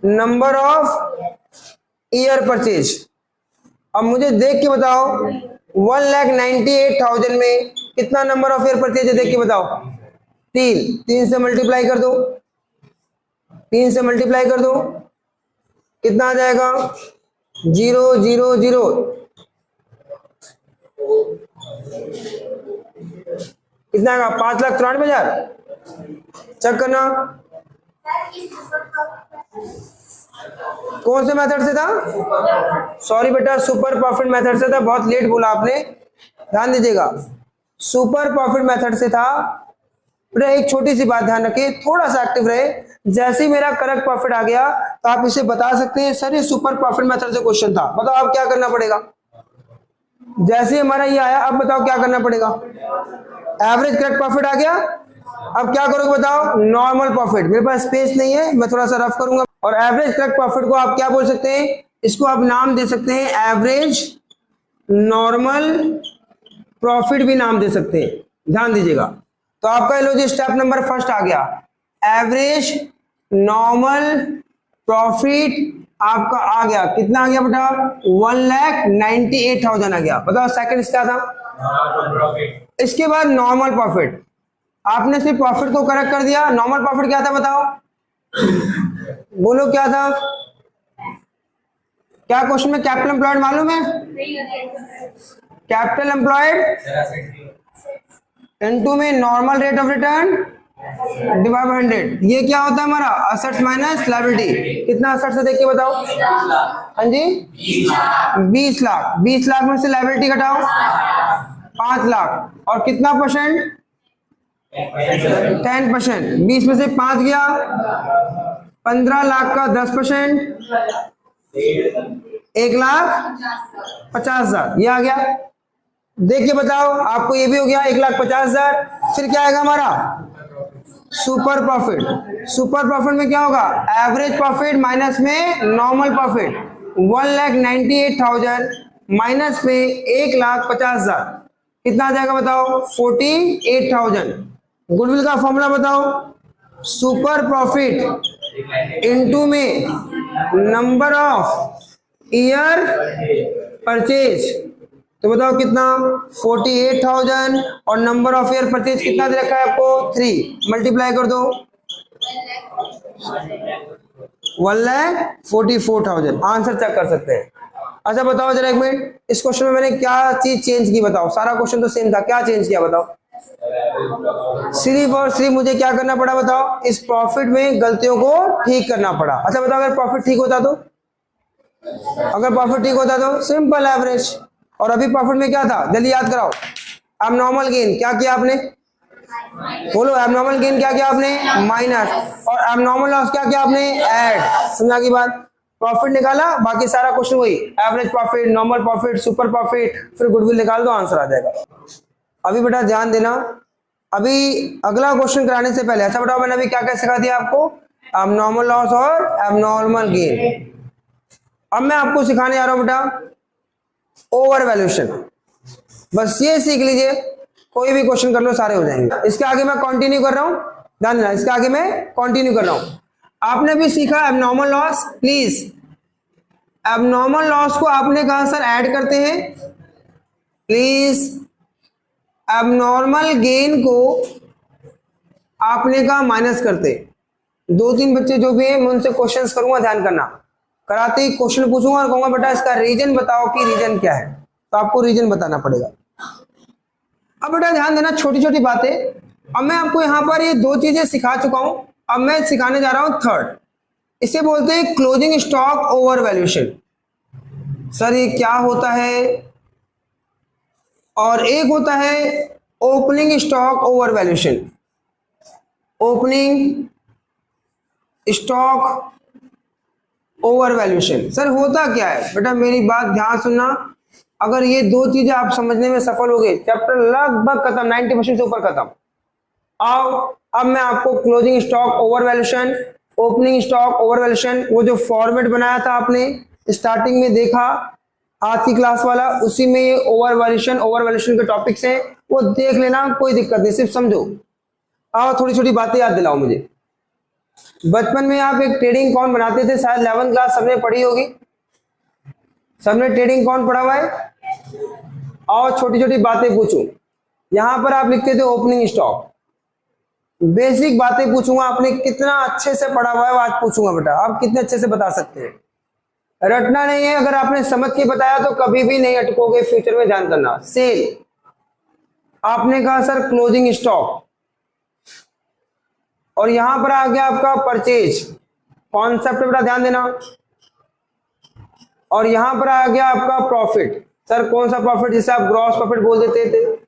नंबर ऑफ ईयर परचेज। अब मुझे देख के बताओ 1,98,000 में कितना नंबर ऑफ ईयर परचेज है, देख के बताओ, 3 से मल्टीप्लाई कर दो, 3 से मल्टीप्लाई कर दो, कितना आ जाएगा, 0 0 0, कितना आएगा, 5,93,000। चेक करना कौन से मेथड से था, सॉरी बेटा सुपर प्रॉफिट मेथड से था, बहुत लेट बोला आपने, ध्यान दीजिएगा, सुपर प्रॉफिट मेथड से था। बेटा एक छोटी सी बात ध्यान रखिए, थोड़ा सा एक्टिव रहे, जैसे ही मेरा करेक्ट प्रॉफिट आ गया तो आप इसे बता सकते हैं सर ये सुपर प्रॉफिट मेथड से क्वेश्चन था, बताओ आप क्या करना पड़ेगा। जैसे हमारा ये आया, अब बताओ क्या करना पड़ेगा, एवरेज करेक्ट प्रॉफिट आ गया, अब क्या करोगे बताओ, नॉर्मल प्रॉफिट, मेरे पास स्पेस नहीं है, मैं थोड़ा सा रफ करूंगा, और एवरेज करेक्ट प्रॉफिट को आप क्या बोल सकते हैं, इसको आप नाम दे सकते हैं एवरेज नॉर्मल प्रॉफिट भी नाम दे सकते हैं, ध्यान दीजिएगा। तो आपका लो जी स्टेप नंबर फर्स्ट आ गया, एवरेज नॉर्मल प्रॉफिट आपका आ गया, कितना आ गया बेटा, 1,98,000 आ गया। बताओ सेकंड क्या था, इसके बाद नॉर्मल प्रॉफिट, आपने सिर्फ प्रॉफिट को करेक्ट कर दिया, नॉर्मल प्रॉफिट क्या था बताओ, बोलो क्या था, क्या क्वेश्चन में कैपिटल एम्प्लॉयड मालूम है, कैपिटल एम्प्लॉयड इनटू में normal rate of return divide by 100, ये क्या होता है हमारा, असेट्स माइनस लायबिलिटी। कितना असेट्स है देख के बताओ, हाँ जी 20 लाख, 20 लाख में से लायबिलिटी घटाओ 5 लाख, और कितना परसेंट, 10%, 20 में से 5 गया, 15 लाख का 10%, 1,50,000, ये आ गया। देख के बताओ, आपको ये भी हो गया 1,50,000। फिर क्या आएगा हमारा सुपर प्रॉफिट, सुपर प्रॉफिट में क्या होगा, एवरेज प्रॉफिट माइनस में नॉर्मल प्रॉफिट, 1,98,000 माइनस में 1,50,000, कितना आ जाएगा बताओ, 48,000। गुडविल का फॉर्मूला बताओ, सुपर प्रॉफिट इनटू में नंबर ऑफ ईयर परचेज, तो बताओ कितना, 48,000, और नंबर ऑफ ईयर परचेज कितना दे रखा है आपको, 3, मल्टीप्लाई कर दो, 1,44,000, आंसर चेक कर सकते हैं। अच्छा बताओ जरा एक मिनट, इस क्वेश्चन में मैंने क्या चीज चेंज की बताओ, सारा क्वेश्चन तो सेम था, क्या चेंज किया बताओ, सिर्फ और सिर्फ मुझे क्या करना पड़ा बताओ, इस प्रॉफिट में गलतियों को ठीक करना पड़ा। अच्छा बताओ अगर प्रॉफिट ठीक होता तो, अगर प्रॉफिट ठीक होता तो सिंपल एवरेज, और अभी प्रॉफिट में क्या था, जल्दी याद कराओ, एबनॉर्मल गेन क्या किया आपने, बोलो एबनॉर्मल गेन क्या किया आपने, माइनस, और एबनॉर्मल लॉस क्या किया आपने, ऐड। समझा की बात, प्रॉफिट निकाला, बाकी सारा क्वेश्चन वही, average profit, normal profit, super profit, फिर गुडविल निकाल दो, आंसर आ जाएगा। अभी बेटा ध्यान देना, अभी अगला क्वेश्चन कराने से पहले, अच्छा बताओ मैंने अभी क्या क्या सिखा दिया आपको, एबनॉर्मल लॉस और एबनॉर्मल गेन। अब मैं आपको सिखाने जा रहा हूं बेटा ओवर वैल्यूएशन। बस ये सीख लीजिए, कोई भी क्वेश्चन कर लो सारे हो जाएंगे। इसके आगे मैं कंटिन्यू कर रहा हूं, ध्यान देना, इसके आगे मैं कंटिन्यू कर रहा हूं। आपने भी सीखा abnormal loss. Please abnormal loss को आपने कहा सर ऐड करते हैं, प्लीज एबनॉर्मल गेन को आपने कहा माइनस करते। 2-3 बच्चे जो भी है मैं उनसे क्वेश्चंस करूंगा, ध्यान करना। कराते ही क्वेश्चन पूछूंगा और कहूंगा बेटा इसका रीजन बताओ कि रीजन क्या है, तो आपको रीजन बताना पड़ेगा। अब बेटा ध्यान देना, छोटी छोटी बातें। अब मैं आपको यहाँ पर ये 2 चीजें सिखा चुका हूं, अब मैं सिखाने जा रहा हूं थर्ड। इसे बोलते हैं closing stock over valuation. Sir ये क्या होता है? और एक होता है opening stock over valuation. Opening stock over valuation sir होता क्या है? बेटा मेरी बात ध्यान सुनना, अगर ये 2 चीजें आप समझने में सफल हो गए, चैप्टर लगभग खत्म, 90% से ऊपर खत्म। अब मैं आपको closing stock over valuation, opening stock over valuation, वो जो फॉर्मेट बनाया था आपने स्टार्टिंग में देखा आज की क्लास वाला, उसी में ये ओवर वैल्यूएशन के टॉपिक्स हैं, वो देख लेना, कोई दिक्कत नहीं, सिर्फ समझो। आओ थोड़ी छोटी बातें याद दिलाओ मुझे। बचपन में आप एक ट्रेडिंग कौन बनाते थे? शायद 11th क्लास सबने पढ़ी होगी, सबने ट्रेडिंग कौन पढ़ा हुआ है? और छोटी छोटी बातें पूछूं, यहां पर आप लिखते थे ओपनिंग स्टॉक। बेसिक बातें पूछूंगा, आपने कितना अच्छे से पढ़ा हुआ है आज पूछूंगा बेटा, आप कितने अच्छे से बता सकते हैं। रटना नहीं है, अगर आपने समझ के बताया तो कभी भी नहीं अटकोगे फ्यूचर में, ध्यान करना। सेल आपने कहा सर क्लोजिंग स्टॉक, और यहां पर आ गया आपका परचेज कॉन्सेप्ट, बेटा ध्यान देना। और यहां पर आ गया आपका प्रॉफिट। सर कौन सा प्रॉफिट? जिसे आप ग्रॉस प्रॉफिट बोल देते थे,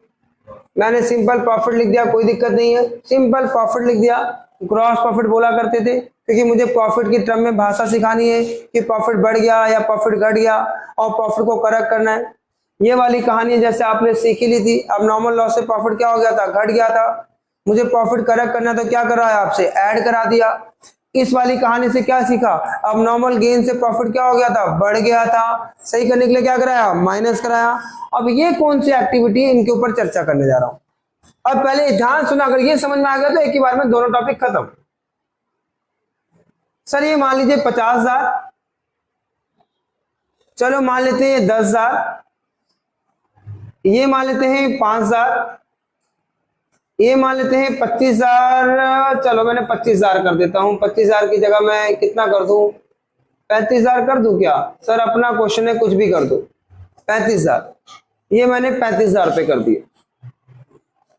मैंने सिंपल प्रॉफिट लिख दिया, कोई दिक्कत नहीं है, सिंपल प्रॉफिट लिख दिया। ग्रॉस प्रॉफिट बोला करते थे क्योंकि मुझे प्रॉफिट की टर्म में भाषा सिखानी है कि प्रॉफिट बढ़ गया या प्रॉफिट घट गया और प्रॉफिट को करेक्ट करना है। ये वाली कहानी जैसे आपने सीखी ली थी, अब नॉर्मल लॉस से प्रॉफिट क्या हो गया था? घट गया था। मुझे प्रॉफिट करेक्ट करना तो क्या कर रहा है आपसे? ऐड करा दिया। इस वाली कहानी से क्या सीखा? अब नॉर्मल गेन से प्रॉफिट क्या हो गया था? बढ़ गया था। सही करने के लिए क्या कराया? माइनस कराया। अब ये कौन सी एक्टिविटी है, इनके ऊपर चर्चा करने जा रहा हूं। अब पहले ध्यान सुना, अगर ये समझ में आ गया तो एक ही बार में दोनों टॉपिक खत्म। सर ये मान लीजिए 50,000, चलो मान लेते हैं 10,000, ये मान लेते हैं 5,000, ये मान लेते हैं 25,000। चलो मैंने 25,000 कर देता हूं। 25,000 की जगह मैं कितना कर दूं? 35,000 कर दूं क्या? सर अपना क्वेश्चन है, कुछ भी कर दो। 35,000, ये मैंने 35,000 रुपए कर दिए।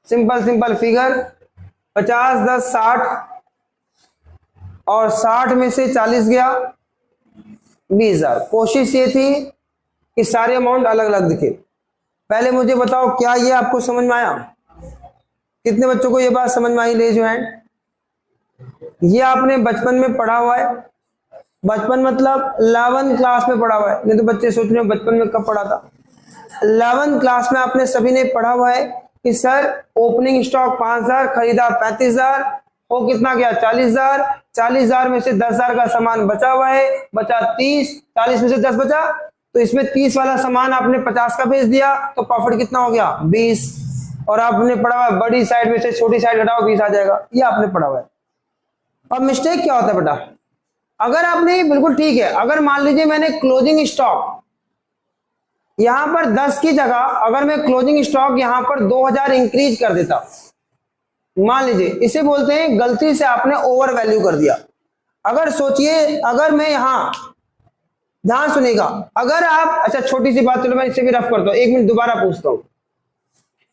सिंपल फिगर, 50 10 60, और 60 में से 40 गया, 20,000। कोशिश ये थी कि सारे अमाउंट अलग अलग दिखे। पहले मुझे बताओ क्या ये आपको समझ में आया? कितने बच्चों को ये बात समझ में आई? ले जो है, ये आपने बचपन में पढ़ा हुआ है। बचपन मतलब 11th क्लास में पढ़ा हुआ है, नहीं तो बच्चे सोच रहे हो बचपन में कब पढ़ा था। 11th क्लास में आपने सभी ने पढ़ा हुआ है कि सर ओपनिंग स्टॉक 5,000, खरीदा 35,000, वो कितना गया? 40,000। 40,000 में से 10,000 का सामान बचा हुआ है, बचा 30, 40 में से 10 बचा, तो इसमें 30 वाला सामान आपने 50 का बेच दिया, तो प्रॉफिट कितना हो गया? 20। और आपने पढ़ा हुआ है बड़ी साइड में से छोटी साइड घटाओ 20 आ जाएगा, ये आपने पढ़ा हुआ है। अब मिस्टेक क्या होता है बेटा? अगर आपने बिल्कुल ठीक है, अगर मान लीजिए मैंने क्लोजिंग स्टॉक यहां पर 10 की जगह अगर मैं क्लोजिंग स्टॉक यहां पर 2,000 इंक्रीज कर देता, मान लीजिए, इसे बोलते हैं गलती से आपने ओवर वैल्यू कर दिया। अगर सोचिए, अगर मैं यहां, ध्यान सुनेगा, अगर आप, अच्छा छोटी सी बात, चलो मैं इसे भी रफ करता हूं, 1 मिनट दोबारा पूछता हूं।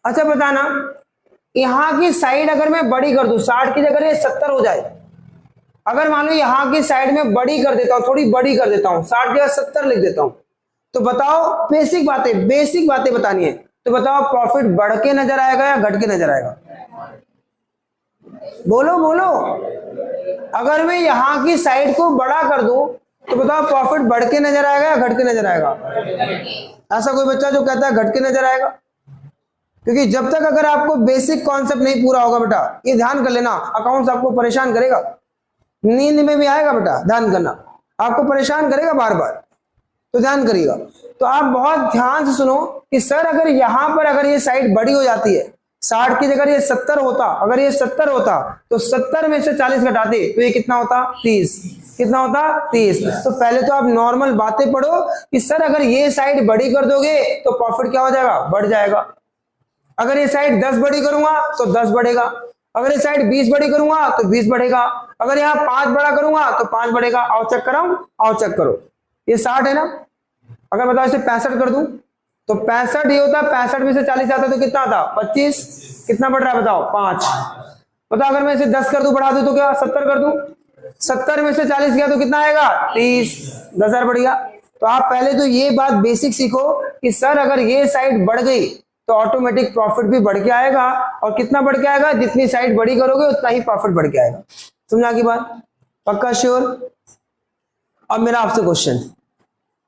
अच्छा बताना, यहां की साइड अगर मैं बड़ी कर दूं, 60 की जगह ये 70 हो जाए, अगर मान लो यहां की साइड में बड़ी कर देता हूं, थोड़ी बड़ी कर देता हूं, 60 की जगह 70 लिख देता हूं, तो बताओ, बेसिक बातें बतानी है, तो बताओ प्रॉफिट बढ़ के नजर आएगा या घट के नजर आएगा? बोलो बोलो। अगर मैं यहां की साइड को बड़ा कर दूं तो बताओ प्रॉफिट बढ़ के नजर आएगा या घट के नजर आएगा? ऐसा कोई बच्चा जो कहता है घट के नजर आएगा? क्योंकि जब तक अगर आपको बेसिक कॉन्सेप्ट नहीं पूरा होगा बेटा, ये ध्यान कर लेना, अकाउंट्स आपको परेशान करेगा, नींद में भी आएगा बेटा, ध्यान करना, आपको परेशान करेगा बार बार। तो ध्यान करिएगा। तो आप बहुत ध्यान से सुनो कि सर अगर यहां पर अगर ये साइड बड़ी हो जाती है, 60 की जगह ये 70 होता, अगर ये 70 होता तो 70 में से 40 घटाते तो ये कितना होता? 30। कितना होता? 30। तो पहले तो आप नॉर्मल बातें पढ़ो कि सर अगर ये साइड बड़ी कर दोगे तो प्रॉफिट क्या हो जाएगा? बढ़ जाएगा। अगर ये साइड 10 बड़ी करूंगा तो 10 बढ़ेगा, अगर ये साइड 20 बड़ी करूंगा तो 20 बढ़ेगा, अगर यहाँ 5 बड़ा करूंगा तो 5 बढ़ेगा। आओ चेक कराऊं, आओ चेक करो। ये 60 है ना, अगर बताओ इसे 65 कर दूं तो 65 ये होता है, 65 में से 40 आता तो कितना आता? 25। कितना बढ़ रहा है बताओ? 5। बताओ अगर मैं इसे 10 कर दूं, बढ़ा दूं तो क्या? 70 कर दूं, 70 में से 40 गया तो कितना आएगा? 30। 10,000 बढ़ गया। तो आप पहले तो ये बात बेसिक सीखो कि सर अगर ये साइड बढ़ गई तो ऑटोमेटिक प्रॉफिट भी बढ़ के आएगा। और कितना बढ़ के आएगा? जितनी साइड बड़ी करोगे उतना ही प्रॉफिट बढ़ के आएगा। समझा की बात? पक्का श्योर? अब मेरा आपसे क्वेश्चन,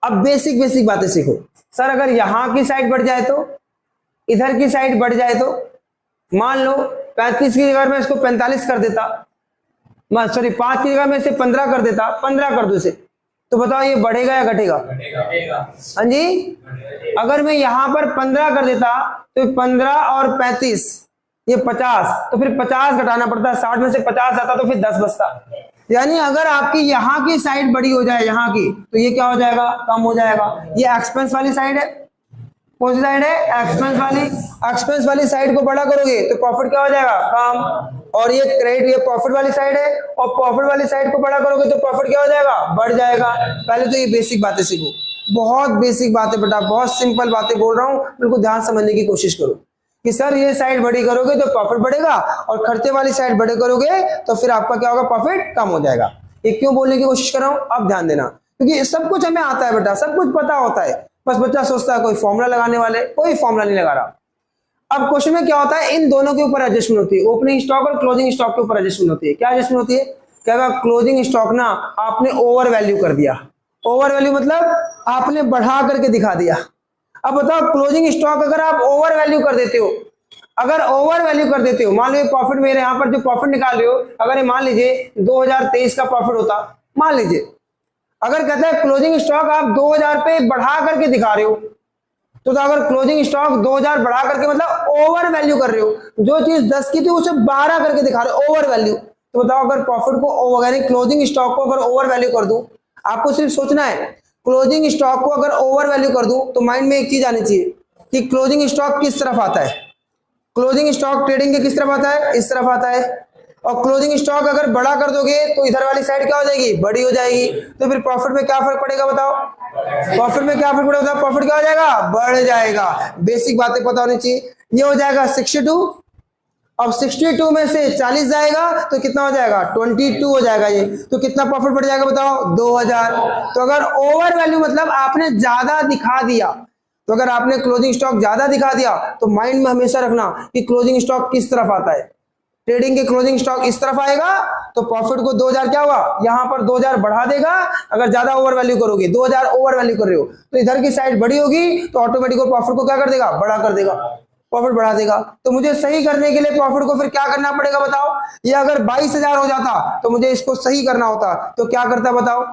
अब बेसिक बेसिक बातें सीखो। सर अगर यहां की साइड बढ़ जाए तो, इधर की साइड बढ़ जाए तो, मान लो 35 की जगह मैं इसको 45 कर देता, सॉरी 5 की जगह मैं इसे 15 कर देता, 15 कर दो इसे, तो बताओ ये बढ़ेगा या घटेगा? हाँ जी। अगर मैं यहां पर 15 कर देता तो 15 और 35 ये 50, तो फिर 50 घटाना पड़ता, 60 में से 50 आता तो फिर 10 बचता। यानी अगर आपकी यहाँ की साइड बड़ी हो जाए यहाँ की, तो ये क्या हो जाएगा? कम हो जाएगा। ये एक्सपेंस वाली साइड है। कौन सी साइड है? एक्सपेंस वाली। एक्सपेंस वाली साइड को बड़ा करोगे तो प्रॉफिट क्या हो जाएगा? कम। और ये क्रेडिट, ये प्रॉफिट वाली साइड है, और प्रॉफिट वाली साइड को बड़ा करोगे तो प्रॉफिट क्या हो जाएगा? बढ़ जाएगा। पहले तो ये बेसिक बातें सीखो, बहुत बेसिक बातें बेटा, बहुत सिंपल बातें बोल रहा हूँ, बिल्कुल ध्यान समझने की कोशिश करो कि सर ये साइड बड़ी करोगे तो प्रॉफिट बढ़ेगा, और खर्चे वाली साइड बड़े करोगे तो फिर आपका क्या होगा? प्रॉफिट कम हो जाएगा। ये क्यों बोलने की कोशिश कर रहा हूं? अब ध्यान देना, क्योंकि सब कुछ हमें आता है बेटा, सब कुछ पता होता है, बस बच्चा सोचता है कोई फॉर्मूला लगाने वाले, कोई फॉर्मूला नहीं लगा रहा। अब क्वेश्चन में क्या होता है? इन दोनों के ऊपर एडजस्टमेंट होती है, ओपनिंग स्टॉक और क्लोजिंग स्टॉक के ऊपर एडजस्टमेंट होती है। क्या एडजस्टमेंट होती है? क्या क्लोजिंग स्टॉक ना आपने ओवर वैल्यू कर दिया। ओवर वैल्यू मतलब आपने बढ़ा करके दिखा दिया। अब बताओ क्लोजिंग स्टॉक अगर आप ओवर वैल्यू कर देते हो, अगर ओवर वैल्यू कर देते हो, मान लो प्रॉफिट मेरे यहाँ पर जो प्रॉफिट निकाल रहे हो, अगर मान लीजिए 2023 का प्रॉफिट होता, मान लीजिए, अगर कहता है क्लोजिंग स्टॉक आप 2000 पे बढ़ा करके दिखा रहे हो, तो अगर क्लोजिंग स्टॉक 2000 बढ़ा करके मतलब ओवर वैल्यू कर रहे हो, जो चीज 10 की थी उसे 12 करके दिखा रहे हो, ओवर वैल्यू, तो बताओ अगर प्रॉफिट को यानी क्लोजिंग स्टॉक को अगर ओवर वैल्यू कर दूं, आपको सिर्फ सोचना है क्लोजिंग स्टॉक को अगर ओवर वैल्यू कर दूं तो माइंड में एक चीज आनी चाहिए कि क्लोजिंग स्टॉक किस तरफ आता है। क्लोजिंग स्टॉक ट्रेडिंग के किस तरफ आता है? इस तरफ आता है। और क्लोजिंग स्टॉक अगर बड़ा कर दोगे तो इधर वाली साइड क्या हो जाएगी? बड़ी हो जाएगी। तो फिर प्रॉफिट में क्या फर्क पड़ेगा बताओ? प्रॉफिट में क्या फर्क पड़ेगा? प्रॉफिट क्या हो जाएगा? बढ़ जाएगा। बेसिक बातें पता होनी चाहिए। ये हो जाएगा 62, अब 62 में से 40 जाएगा तो कितना हो जाएगा? 22 हो जाएगा। ये तो कितना प्रॉफिट बढ़ जाएगा बताओ? 2000। तो अगर ओवर वैल्यू मतलब आपने ज्यादा दिखा दिया, तो अगर आपने क्लोजिंग स्टॉक ज्यादा दिखा दिया तो माइंड में हमेशा रखना कि क्लोजिंग स्टॉक किस तरफ आता है। ट्रेडिंग के क्लोजिंग स्टॉक इस तरफ आएगा तो प्रॉफिट को 2000 क्या हुआ? यहां पर 2000 बढ़ा देगा। अगर ज्यादा ओवर वैल्यू करोगे, 2000 ओवर वैल्यू कर रहे हो तो इधर की साइड बड़ी होगी तो ऑटोमेटिक प्रॉफिट को क्या कर देगा? बड़ा कर देगा, प्रॉफिट बढ़ा देगा। तो मुझे सही करने के लिए प्रॉफिट को फिर क्या करना पड़ेगा बताओ? ये अगर 22,000 हो जाता तो मुझे इसको सही करना होता, तो क्या करता बताओ?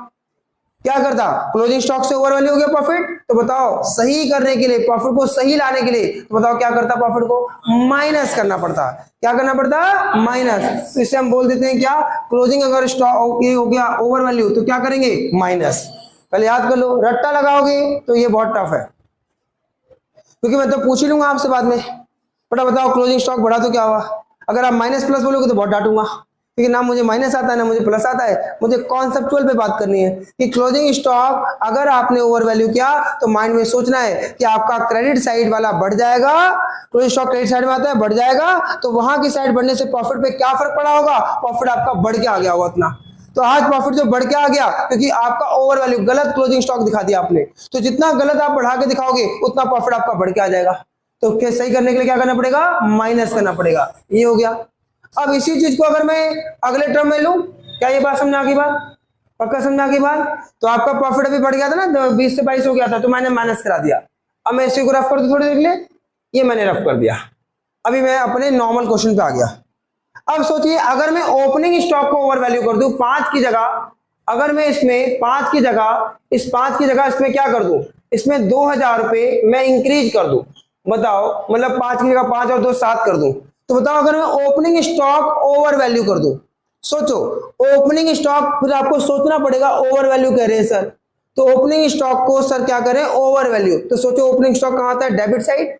क्या करता? क्लोजिंग स्टॉक से ओवर वैल्यू हो गया प्रॉफिट, तो बताओ सही करने के लिए, प्रॉफिट को सही लाने के लिए, तो बताओ क्या करता? प्रॉफिट को माइनस करना पड़ता। क्या करना पड़ता? माइनस। तो इसे हम बोल देते हैं क्या? क्लोजिंग अगर स्टॉक ये हो गया ओवर वैल्यू तो क्या करेंगे? माइनस। पहले याद कर लो, रट्टा लगाओगे तो ये बहुत टफ है, क्योंकि मैं तो पूछ ही लूंगा आपसे बाद में, बटा बताओ क्लोजिंग स्टॉक बढ़ा तो क्या हुआ? अगर आप माइनस प्लस बोलोगे तो बहुत डांटूंगा, क्योंकि ना मुझे माइनस आता है ना मुझे प्लस आता है। मुझे कॉन्सेप्चुअल पे बात करनी है कि क्लोजिंग स्टॉक अगर आपने ओवर वैल्यू किया तो माइंड में सोचना है कि आपका क्रेडिट साइड वाला बढ़ जाएगा। क्लोजिंग स्टॉक क्रेडिट साइड में आता है, बढ़ जाएगा, तो वहां की साइड बढ़ने से प्रॉफिट पे क्या फर्क पड़ा होगा? प्रॉफिट आपका बढ़ के आ गया होगा उतना। तो आज प्रॉफिट जो बढ़ के आ गया क्योंकि आपका ओवर वैल्यू गलत क्लोजिंग स्टॉक दिखा दिया आपने। तो जितना गलत आप बढ़ा के दिखाओगे उतना प्रॉफिट आपका बढ़ के आ जाएगा। तो सही करने के लिए क्या करना पड़ेगा? माइनस करना पड़ेगा। ये हो गया। अब इसी चीज को अगर मैं अगले टर्म में लूं, क्या ये बात समझा की बात? पक्का समझा की बात? तो आपका प्रॉफिट अभी बढ़ गया था ना, 20 से 22 हो गया था, तो मैंने माइनस करा दिया। अब मैं इसी को रफ कर दूं थोड़ी देर के लिए, ये मैंने रफ कर दिया। अभी मैं अपने नॉर्मल क्वेश्चन पे आ गया। अब सोचिए अगर मैं ओपनिंग स्टॉक को ओवर वैल्यू कर दूं, 5 की जगह अगर मैं इसमें 5 की जगह इसमें क्या कर दूं, इसमें 2000 रुपए मैं इंक्रीज कर दूं, बताओ, मतलब 5 की जगह 5 और 2 7 कर दूं, तो बताओ अगर मैं ओपनिंग स्टॉक ओवर वैल्यू कर दूं, सोचो ओपनिंग स्टॉक, फिर आपको सोचना पड़ेगा ओवर वैल्यू कह रहे हैं सर, तो ओपनिंग स्टॉक को सर क्या करें, ओवर वैल्यू, तो सोचो ओपनिंग स्टॉक कहां आता है, डेबिट साइड,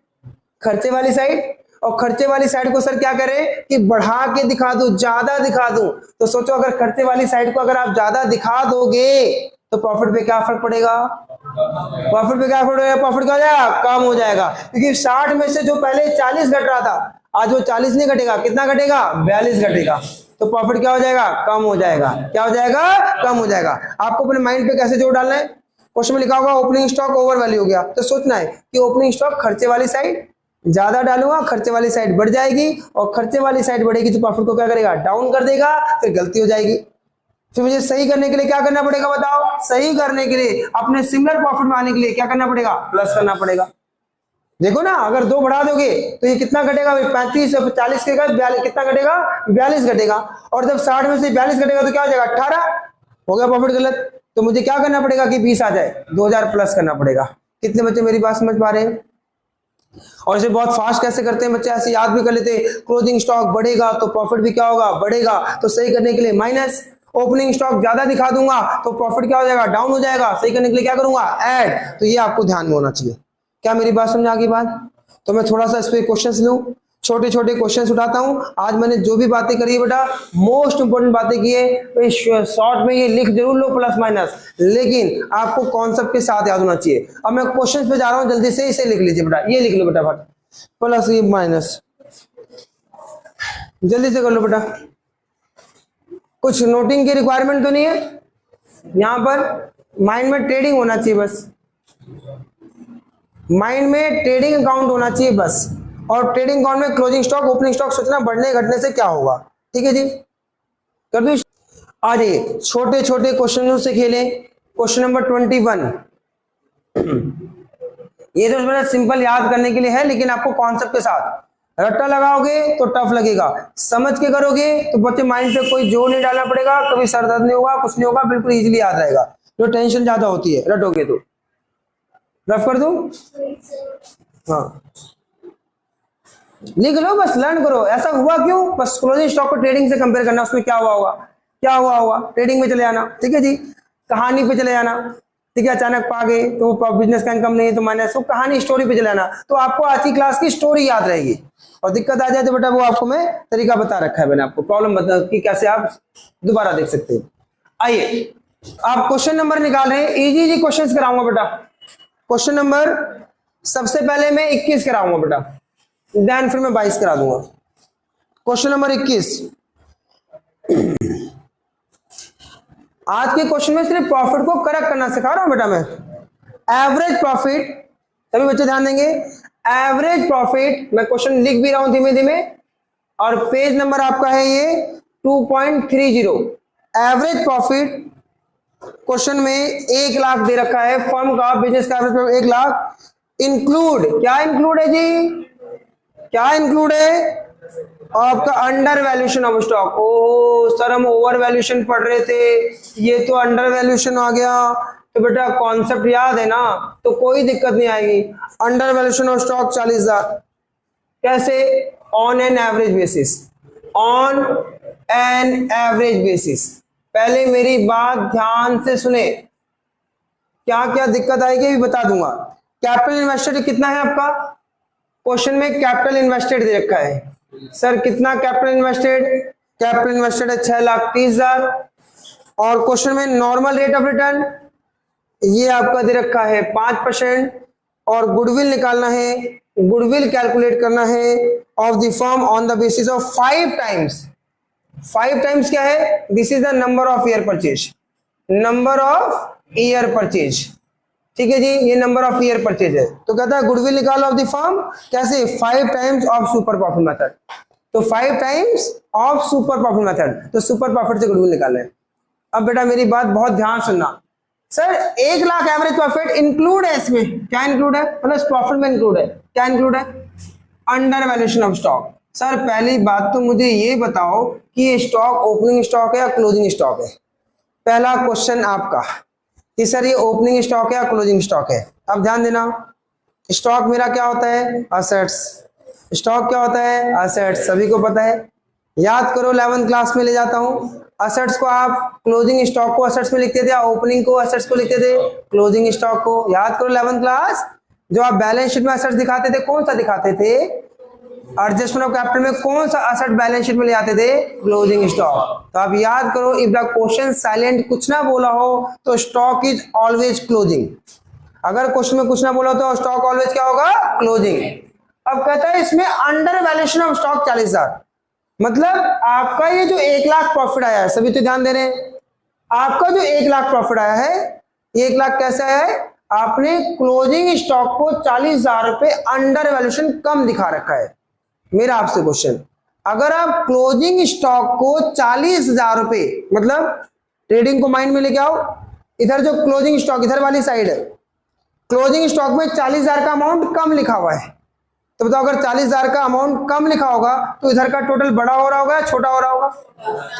खर्चे वाली साइड, और खर्चे वाली साइड को सर क्या करें कि बढ़ा के दिखा दूं, ज्यादा दिखा दूं, तो सोचो अगर खर्चे वाली साइड को अगर आप ज्यादा दिखा दोगे तो प्रॉफिट पे क्या फर्क पड़ेगा, प्रॉफिट पे क्या फर्क पड़ेगा, प्रॉफिट क्या हो जाएगा, कम हो जाएगा, क्योंकि 60 में से जो पहले 40 घट रहा था आज वो 40 नहीं घटेगा, कितना घटेगा, 42 घटेगा, तो प्रॉफिट क्या हो जाएगा, कम हो जाएगा, क्या हो जाएगा, कम हो जाएगा। आपको अपने माइंड पे कैसे जोड़ डालना है, क्वेश्चन में लिखा होगा ओपनिंग स्टॉक ओवर वैल्यू हो गया, तो सोचना है कि ओपनिंग स्टॉक खर्चे वाली साइड ज्यादा डालूंगा, खर्चे वाली साइड बढ़ जाएगी, और खर्चे वाली साइड बढ़ेगी तो प्रॉफिट को क्या करेगा, डाउन कर देगा, फिर गलती हो जाएगी, फिर मुझे सही करने के लिए क्या करना पड़ेगा, बताओ, सही करने के लिए अपने सिमिलर प्रॉफिट में आने के लिए क्या करना पड़ेगा, प्लस करना पड़ेगा। देखो ना, अगर 2 बढ़ा दोगे तो ये कितना घटेगा, 35 और 40 के 42 कितना घटेगा, 42 घटेगा, और जब 60 में से 42 घटेगा तो क्या हो जाएगा, 18 हो गया प्रॉफिट गलत, तो मुझे क्या करना पड़ेगा कि 20 आ जाए, 2000 प्लस करना पड़ेगा। कितने बच्चे मेरी बात समझ पा रहे हैं? और इसे बहुत फास्ट कैसे करते हैं बच्चे, ऐसे याद भी कर लेते हैं, क्लोजिंग स्टॉक बढ़ेगा तो प्रॉफिट भी क्या होगा, बढ़ेगा, तो सही करने के लिए माइनस, ओपनिंग स्टॉक ज्यादा दिखा दूंगा तो प्रॉफिट क्या हो जाएगा, डाउन हो जाएगा, सही करने के लिए क्या करूंगा, ऐड, तो ये आपको ध्यान में होना चाहिए। क्या मेरी बात समझ आ गई बात? तो मैं थोड़ा सा इस पे क्वेश्चंस लूं, छोटे छोटे क्वेश्चंस उठाता हूं। आज मैंने जो भी बातें करी है बेटा, मोस्ट इंपोर्टेंट बातें की है, शॉर्ट में ये लिख जरूर लो प्लस माइनस, लेकिन आपको कॉन्सेप्ट के साथ याद होना चाहिए। अब मैं क्वेश्चंस पे जा रहा हूं, जल्दी से इसे लिख लीजिए बेटा, ये लिख लो बेटा, प्लस ये माइनस, जल्दी से कर लो बेटा, कुछ नोटिंग की रिक्वायरमेंट तो नहीं है यहां पर, माइंड में ट्रेडिंग होना चाहिए बस, माइंड में ट्रेडिंग अकाउंट होना चाहिए बस, और ट्रेडिंग अकाउंट में क्लोजिंग स्टॉक ओपनिंग स्टॉक सोचना बढ़ने घटने से क्या होगा, ठीक है जी, कर दो। आज छोटे छोटे क्वेश्चनों से खेलें। क्वेश्चन नंबर 21, ये तो मेरा सिंपल याद करने के लिए है, लेकिन आपको कॉन्सेप्ट के साथ, रट्टा लगाओगे तो टफ लगेगा, समझ के करोगे तो बच्चे माइंड पे कोई जोर नहीं डालना पड़ेगा, कभी सर दर्द नहीं होगा, कुछ नहीं होगा, बिल्कुल इजीली याद रहेगा। जो टेंशन ज्यादा होती है रटोगे तो, रफ कर दूं, हाँ लिख लो बस, लर्न करो। ऐसा हुआ क्यों, बस क्लोजिंग स्टॉक को ट्रेडिंग से कंपेयर करना, उसमें क्या हुआ होगा, क्या हुआ होगा, ट्रेडिंग में चले जाना, ठीक है जी, कहानी पे चले जाना, ठीक है, अचानक पा गए तो बिजनेस का इनकम नहीं है तो माइनस, तो कहानी स्टोरी पे चले जाना, तो आपको आज की क्लास की स्टोरी याद रहेगी, और दिक्कत आ जाए तो बेटा वो आपको मैं तरीका बता रखा है मैंने, आपको प्रॉब्लम बता कि कैसे आप दोबारा देख सकते हो। आइए आप क्वेश्चन नंबर निकाल रहे हैं, इजी इजी क्वेश्चंस कराऊंगा बेटा। क्वेश्चन नंबर सबसे पहले मैं 21 कराऊंगा बेटा, देन फिर मैं 22 करा दूंगा। क्वेश्चन नंबर 21, आज के क्वेश्चन में सिर्फ प्रॉफिट को करेक्ट करना सिखा रहा हूं बेटा मैं। एवरेज प्रॉफिट, सभी बच्चे ध्यान देंगे, एवरेज प्रॉफिट, मैं क्वेश्चन लिख भी रहा हूं धीमे धीमे, और पेज नंबर आपका है ये 2.30। एवरेज प्रॉफिट क्वेश्चन में 1 लाख दे रखा है, फर्म का बिजनेस का एवरेज 1 लाख, इंक्लूड, क्या इंक्लूड है जी, क्या इंक्लूड है, आपका अंडर वैल्यूएशन ऑफ स्टॉक। ओ सर हम ओवर वैल्यूएशन पढ़ रहे थे, ये तो अंडर वैल्यूएशन आ गया, तो बेटा कॉन्सेप्ट याद है ना, तो कोई दिक्कत नहीं आएगी। अंडर वैल्यूएशन ऑफ स्टॉक 40,000, कैसे, on an average basis, on an average basis. पहले मेरी बात ध्यान से सुने, क्या क्या दिक्कत आएगी भी बता दूंगा। कैपिटल इन्वेस्टेड कितना है आपका, क्वेश्चन में कैपिटल इन्वेस्टेड दे रखा है, सर कितना कैपिटल इन्वेस्टेड, कैपिटल इन्वेस्टेड है 6,30,000, और क्वेश्चन में नॉर्मल रेट ऑफ रिटर्न ये आपका दे रखा है 5%, और गुडविल निकालना है, गुडविल कैलकुलेट करना है of the firm on the basis of 5 times. 5 times क्या है, this is the number of year purchase, number of year purchase, ठीक है जी, ये नंबर ऑफ ईयर परचेज है। तो कहता है गुडविल निकालो ऑफ द फर्म, कैसे, 5 times of super profit method, तो 5 times of super profit method, तो सुपर प्रॉफिट से गुडविल निकाल लें। अब बेटा मेरी बात बहुत ध्यान सुनना, sir 1 lakh average profit include है, इसमें क्या इंक्लूड है, मतलब इस प्रॉफिट में इंक्लूड है, क्या इंक्लूड है, under valuation of stock. Sir पहली बात तो मुझे ये बताओ कि ये स्टॉक ओपनिंग स्टॉक है या क्लोजिंग स्टॉक है, पहला क्वेश्चन आपका कि सर ये ओपनिंग स्टॉक है या क्लोजिंग स्टॉक है। अब ध्यान देना, स्टॉक मेरा क्या होता है, असेट्स। स्टॉक क्या होता है, असेट्स, सभी को पता है। याद करो 11th क्लास में ले जाता हूं, असेट्स को आप क्लोजिंग स्टॉक को असेट्स में लिखते थे या ओपनिंग को असेट्स को लिखते थे, क्लोजिंग स्टॉक को। याद करो 11th क्लास, जो आप बैलेंस शीट में असेट्स दिखाते थे कौन सा दिखाते थे, एडजस्टमेंट ऑफ कैपिटल में कौन सा असेट बैलेंस शीट में ले आते थे, क्लोजिंग स्टॉक। तो आप याद करो, इफ द क्वेश्चन साइलेंट कुछ ना बोला हो तो स्टॉक इज ऑलवेज क्लोजिंग। अगर क्वेश्चन में कुछ ना बोला तो स्टॉक ऑलवेज क्या होगा, क्लोजिंग। अब कहता है इसमें अंडर वैल्यूएशन ऑफ स्टॉक 40,000, मतलब आपका ये जो 1 लाख प्रॉफिट आया है, सभी तो ध्यान दे रहे हैं, आपका जो 1 लाख प्रॉफिट आया है, 1 लाख कैसे आया है, आपने क्लोजिंग स्टॉक को 40,000 रुपए अंडर वैल्यूएशन कम दिखा रखा है। मेरा आपसे क्वेश्चन, अगर आप क्लोजिंग स्टॉक को 40,000 रुपए, मतलब ट्रेडिंग को माइंड में लेके आओ, इधर जो क्लोजिंग स्टॉक इधर वाली साइड है, क्लोजिंग स्टॉक में 40,000 का अमाउंट कम लिखा हुआ है, तो बताओ अगर 40,000 का अमाउंट कम लिखा होगा तो इधर का टोटल बड़ा हो रहा होगा या छोटा हो रहा होगा,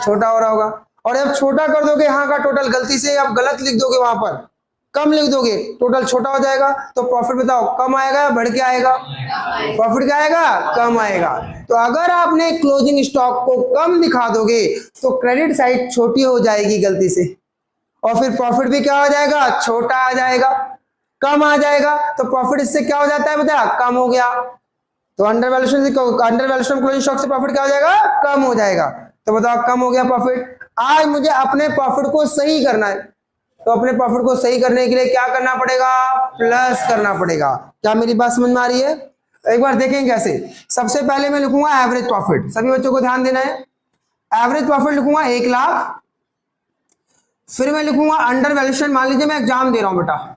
छोटा हो रहा होगा। और जब छोटा कर दोगे यहाँ का टोटल, गलती से आप गलत लिख दोगे, वहां पर कम लिख दोगे, टोटल छोटा हो जाएगा, तो प्रॉफिट बताओ कम आएगा या बढ़ के आएगा, प्रॉफिट क्या आएगा, कम आएगा। तो अगर आपने क्लोजिंग स्टॉक को कम दिखा दोगे तो क्रेडिट साइड छोटी हो जाएगी गलती से, और फिर प्रॉफिट भी क्या हो जाएगा, छोटा आ जाएगा, कम आ जाएगा। तो प्रॉफिट इससे क्या हो जाता है बेटा, कम हो गया। तो अंडर वैल्यूएशन क्लोजिंग स्टॉक से प्रॉफिट क्या हो जाएगा, कम हो जाएगा। तो बताओ कम हो गया प्रॉफिट। आज मुझे अपने प्रॉफिट को सही करना है, तो अपने प्रॉफिट को सही करने के लिए क्या करना पड़ेगा, प्लस करना पड़ेगा। क्या मेरी बात समझ में आ रही है? एक बार देखें कैसे। सबसे पहले मैं लिखूंगा एवरेज प्रॉफिट, सभी बच्चों को ध्यान देना है। एवरेज प्रॉफिट लिखूंगा 1 लाख, फिर मैं लिखूंगा अंडर वैल्यूएशन। मान लीजिए मैं एग्जाम दे रहा हूं बेटा,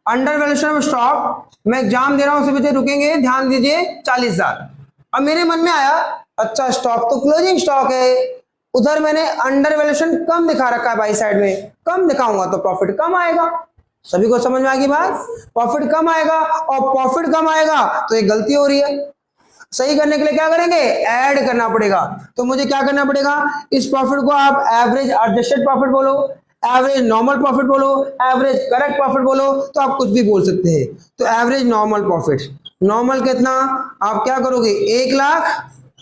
अंडर वैल्यूएशन ऑफ स्टॉक, मैं एग्जाम दे रहा हूं, सभी बच्चे रुकेंगे, ध्यान दीजिए, 40,000। अब मेरे मन में आया, अच्छा स्टॉक तो क्लोजिंग स्टॉक है, उधर मैंने अंडर वैल्यूएशन कम दिखा रखा है, बाई साइड में कम दिखाऊंगा तो प्रॉफिट कम आएगा। सभी को समझ में आ गई बात, प्रॉफिट कम आएगा, और प्रॉफिट कम आएगा तो एक गलती हो रही है, सही करने के लिए क्या करेंगे, ऐड करना पड़ेगा। तो मुझे क्या करना पड़ेगा, इस प्रॉफिट को आप एवरेज एडजस्टेड प्रॉफिट बोलो, एवरेज नॉर्मल प्रॉफिट बोलो, एवरेज करेक्ट प्रॉफिट बोलो, तो आप कुछ भी बोल सकते हैं। तो एवरेज नॉर्मल प्रॉफिट, नॉर्मल कितना, आप क्या करोगे, 1 लाख,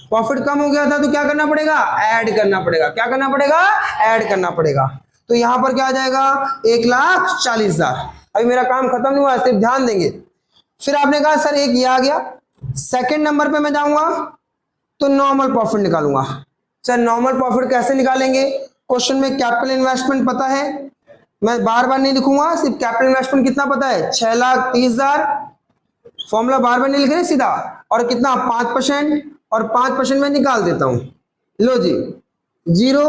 प्रॉफिट कम हो गया था तो क्या करना पड़ेगा, ऐड करना पड़ेगा। क्या करना पड़ेगा, ऐड करना पड़ेगा। तो यहां पर क्या आ जाएगा, 1,40,000। अभी मेरा काम खत्म नहीं हुआ, सिर्फ ध्यान देंगे। फिर आपने कहा सर एक ये आ गया, सेकंड नंबर पे मैं जाऊंगा तो नॉर्मल प्रॉफिट निकालूंगा। सर नॉर्मल प्रॉफिट कैसे निकालेंगे, क्वेश्चन में कैपिटल इन्वेस्टमेंट पता है, मैं बार बार नहीं लिखूंगा, सिर्फ कैपिटल इन्वेस्टमेंट कितना पता है, 6,30,000। फॉर्मूला बार बार नहीं लिख रहे सीधा, और कितना 5%, और 5% में निकाल देता हूं। लो जी, 0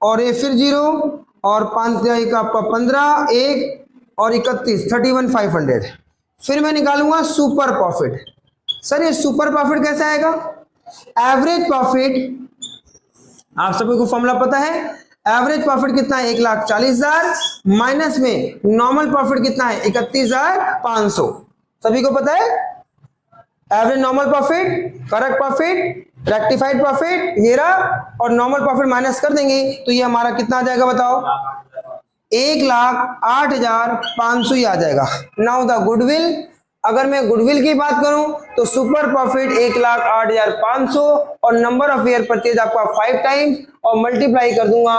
और ये फिर 0 और 5 आपका 15, 1 और 31, 31,500। फिर मैं निकालूंगा सुपर प्रॉफिट। सर ये सुपर प्रॉफिट कैसे आएगा, एवरेज प्रॉफिट, आप सभी को फॉर्मूला पता है, एवरेज प्रॉफिट कितना है, 1,40,000 माइनस में नॉर्मल प्रॉफिट कितना है, 31,500। सभी को पता है, average normal profit, correct profit, rectified profit ये रहा, और नॉर्मल प्रॉफिट माइनस कर देंगे तो ये हमारा कितना आ जाएगा बताओ, 1,08,500 ही आ जाएगा। नाउ द गुडविल, अगर मैं गुडविल की बात करूं तो सुपर प्रॉफिट 1,08,500, और नंबर ऑफ ईयर परचेज आपका 5 टाइम्स, और मल्टीप्लाई कर दूंगा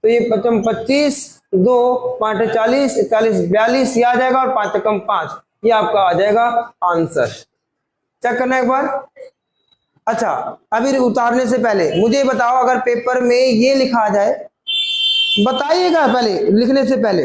तो ये 25, 2, 5, 40, 41, 42 ये आ जाएगा, और 5 कम 5 ये आपका आ जाएगा आंसर। चेक करना एक बार। अच्छा अभी उतारने से पहले मुझे बताओ, अगर पेपर में ये लिखा जाए, बताइएगा पहले लिखने से पहले,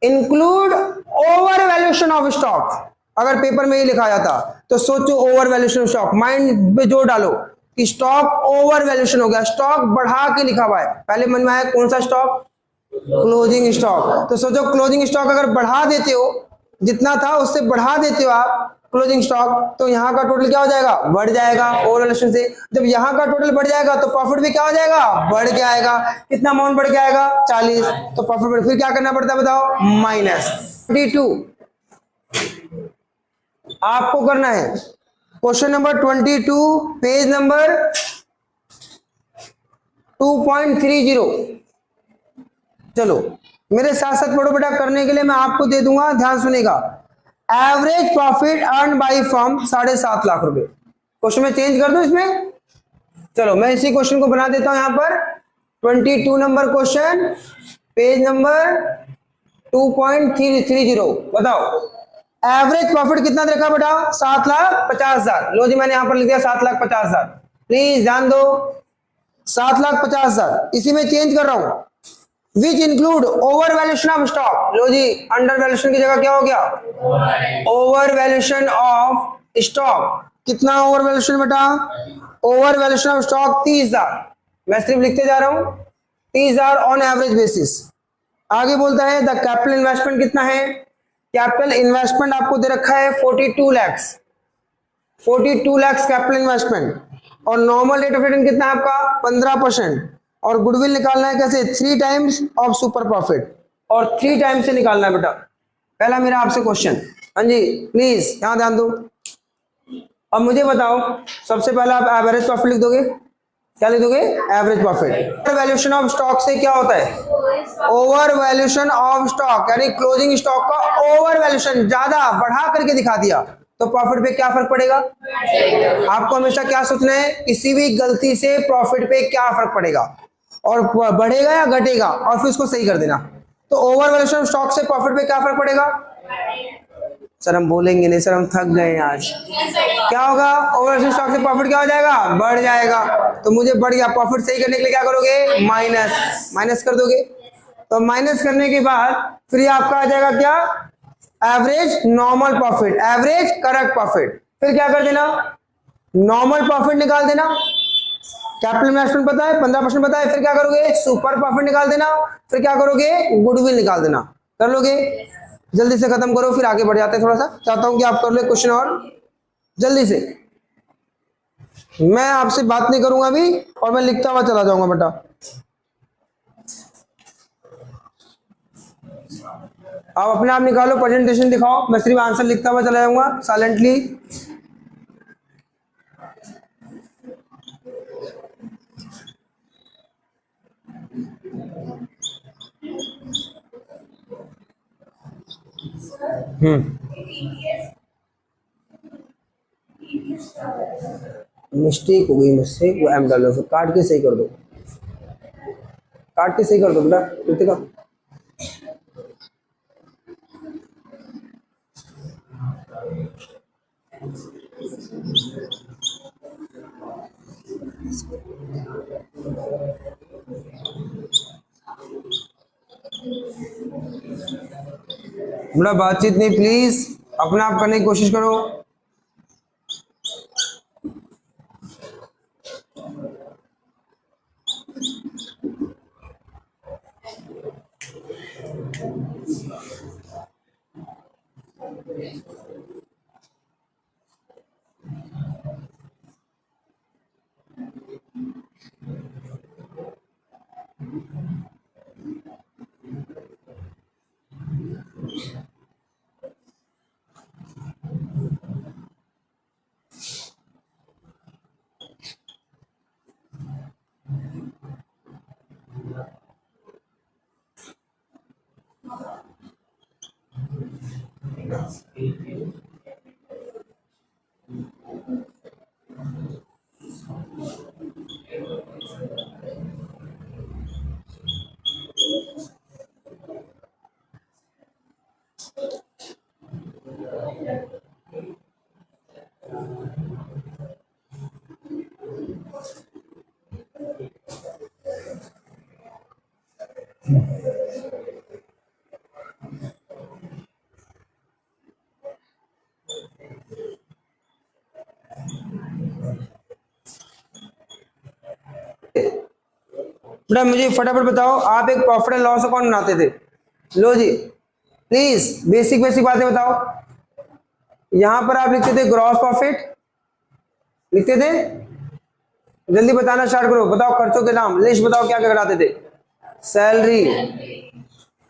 include over valuation of stock, अगर पेपर में ये लिखा जाता तो सोचो over valuation of stock, mind पे जोर डालो कि स्टॉक ओवर वैल्यूएशन हो गया, स्टॉक बढ़ा के लिखा हुआ है, पहले मन में आया कौन सा स्टॉक, क्लोजिंग स्टॉक। तो सोचो क्लोजिंग स्टॉक अगर बढ़ा देते हो, जितना था उससे बढ़ा देते हो आप क्लोजिंग स्टॉक, तो यहाँ का टोटल क्या हो जाएगा, बढ़ जाएगा ओवर वैल्यूएशन से। जब यहाँ का टोटल बढ़ जाएगा तो प्रॉफिट भी क्या हो जाएगा, बढ़ के आएगा। कितना अमाउंट बढ़ के आएगा, 40, तो प्रॉफिट बढ़, फिर क्या करना पड़ता है बताओ, -22 आपको करना है। क्वेश्चन नंबर 22 पेज नंबर 2.30, चलो मेरे साथ साथ पढ़ो बेटा, करने के लिए मैं आपको दे दूंगा, ध्यान सुनेगा। Average profit earn by firm 7.5 lakh रुपए। क्वेश्चन में चेंज कर दूं इसमें, चलो मैं इसी क्वेश्चन को बना देता हूं यहां पर। 22 नंबर क्वेश्चन, पेज नंबर 2.330। बताओ एवरेज प्रॉफिट कितना रखा बेटा? 7,50,000। लो जी मैंने यहां पर लिख दिया 7,50,000। प्लीज ध्यान दो, 7,50,000। इसी में चेंज कर रहा हूं, which include over valuation of stock. लो जी अंडर वैल्यूएशन की जगह क्या हो गया? Over valuation of stock. कितना ओवर वैल्यूएशन बेटा? Over valuation of stock 30,000। मैं सिर्फ लिखते जा रहा हूं 30,000 ऑन एवरेज बेसिस। आगे बोलता है द कैपिटल इन्वेस्टमेंट कितना है? कैपिटल इन्वेस्टमेंट आपको दे रखा है 42 लाख। 42 lakh capital investment. और नॉर्मल रेट ऑफ रिटर्न कितना है आपका? 15%। और गुडविल निकालना है कैसे? 3 टाइम्स ऑफ सुपर प्रॉफिट, और 3 टाइम्स से निकालना है बेटा। पहला मेरा आपसे क्वेश्चन, हाँ जी प्लीज यहां ध्यान दो। अब मुझे बताओ, सबसे पहला आप एवरेज प्रॉफिट लिख दोगे, क्या लिख दोगे? Average profit. Valuation of stock से क्या होता है? ओवर वैल्यूएशन ऑफ स्टॉक, यानी क्लोजिंग स्टॉक का ओवर वैल्यूएशन ज्यादा बढ़ा करके दिखा दिया तो प्रॉफिट पे क्या फर्क पड़ेगा? आपको हमेशा क्या सोचना है, किसी भी गलती से प्रॉफिट पे क्या फर्क पड़ेगा, और बढ़ेगा या घटेगा, और फिर उसको सही कर देना। तो ओवर वैल्यूएशन ऑफ स्टॉक से प्रॉफिट पे क्या फर्क पड़ेगा? सर हम बोलेंगे नहीं सर, हम थक गए आज। क्या होगा? ओवर स्टॉक से प्रॉफिट क्या हो जाएगा? बढ़ जाएगा। तो मुझे बढ़ गया, प्रॉफिट सही करने के लिए क्या करोगे? माइनस। माइनस कर दोगे, तो माइनस करने के बाद फिर आपका आ जाएगा क्या? Average normal profit, average correct profit. फिर क्या कर देना? नॉर्मल प्रॉफिट निकाल देना। कैपिटल इन्वेस्टमेंट पता है 15% पता है, फिर क्या करोगे? सुपर प्रॉफिट निकाल देना। फिर क्या करोगे? गुडविल निकाल देना। कर लोगे? जल्दी से खत्म करो, फिर आगे बढ़ जाते हैं। थोड़ा सा चाहता हूं कि आप कर लो क्वेश्चन और जल्दी से। मैं आपसे बात नहीं करूंगा अभी, और मैं लिखता हुआ चला जाऊंगा बेटा। आप अपने आप निकालो, प्रेजेंटेशन दिखाओ, मैं सिर्फ आंसर लिखता हुआ चला जाऊंगा साइलेंटली। मिस्टेक हो गई मुझसे, वो एम डालो, फिर काट के सही कर दो, काट के सही कर दो बेटा कृतिका। बेटा बातचीत नहीं, प्लीज अपना आप करने की कोशिश करो। बेटा मुझे फटाफट बताओ, आप एक प्रॉफिट एंड लॉस अकाउंट बनाते थे। लो जी प्लीज बेसिक बेसिक बातें बताओ। यहां पर आप लिखते थे ग्रॉस प्रॉफिट, लिखते थे, जल्दी बताना स्टार्ट करो। बताओ खर्चों के नाम, लिस्ट बताओ क्या क्या कराते थे। सैलरी,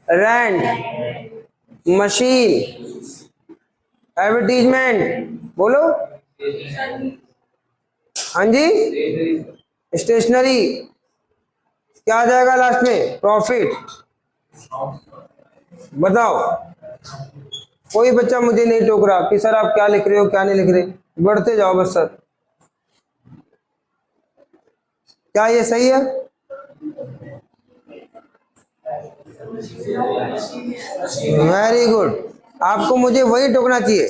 रेंट, मशीन, एडवर्टीजमेंट, बोलो हाँ जी, स्टेशनरी, क्या आ जाएगा लास्ट में? प्रॉफिट। बताओ, कोई बच्चा मुझे नहीं टोक रहा कि सर आप क्या लिख रहे हो क्या नहीं लिख रहे, बढ़ते जाओ बस सर। क्या ये सही है? वेरी गुड, आपको मुझे वही टोकना चाहिए।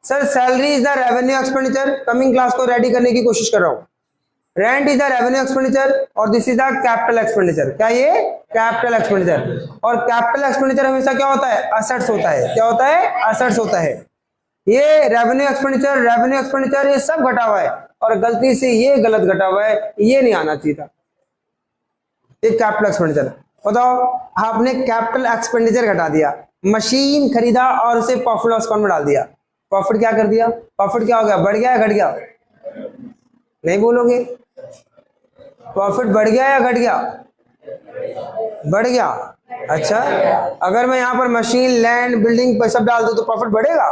Sir salary is the revenue expenditure, coming class को रेडी करने की कोशिश कर रहा हूं। Rent is the revenue expenditure और this is the capital expenditure. क्या ये? Capital expenditure. और कैपिटल एक्सपेंडिचर हमेशा क्या होता है? असेट्स होता है। क्या होता है? असेट्स होता है। ये रेवेन्यू एक्सपेंडिचर ये सब घटा हुआ है और गलती से ये गलत घटा हुआ है, ये नहीं आना चाहिए था। ये कैपिटल एक्सपेंडिचर। बताओ, आपने कैपिटल एक्सपेंडिचर घटा दिया, मशीन खरीदा और उसे प्रॉफिट लॉस अकाउंट में डाल दिया। प्रॉफिट क्या कर दिया? प्रॉफिट क्या हो गया? बढ़ गया या घट गया? नहीं बोलोगे? प्रॉफिट बढ़ गया या घट गया? बढ़ गया। अच्छा, अगर मैं यहाँ पर मशीन, लैंड, बिल्डिंग सब डाल दूं तो प्रॉफिट बढ़ेगा?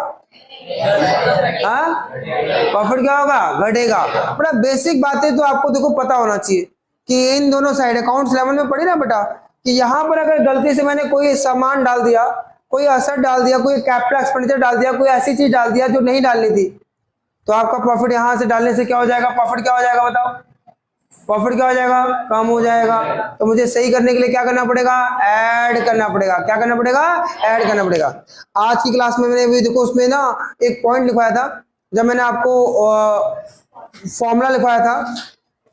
हाँ, प्रॉफिट क्या होगा? घटेगा। बड़ा बेसिक बातें तो आपको देखो पता होना चाहिए कि इन दोनों साइड अकाउंट्स 11 में पढ़ी ना बेटा, कि यहाँ पर अगर गलती से मैंने कोई सामान डाल दिया, कोई असर डाल दिया, कोई कैपिटल एक्सपेंडिचर डाल दिया, कोई ऐसी चीज डाल दिया जो नहीं डालनी थी, तो आपका प्रॉफिट यहां से डालने से क्या हो जाएगा? प्रॉफिट क्या हो जाएगा? बताओ, प्रॉफिट क्या हो जाएगा? कम हो जाएगा। तो मुझे सही करने के लिए क्या करना पड़ेगा? ऐड करना पड़ेगा। क्या करना पड़ेगा? ऐड करना पड़ेगा। आज की क्लास में मैंने भी देखो उसमें ना एक पॉइंट लिखवाया था, जब मैंने आपको फॉर्मूला लिखवाया था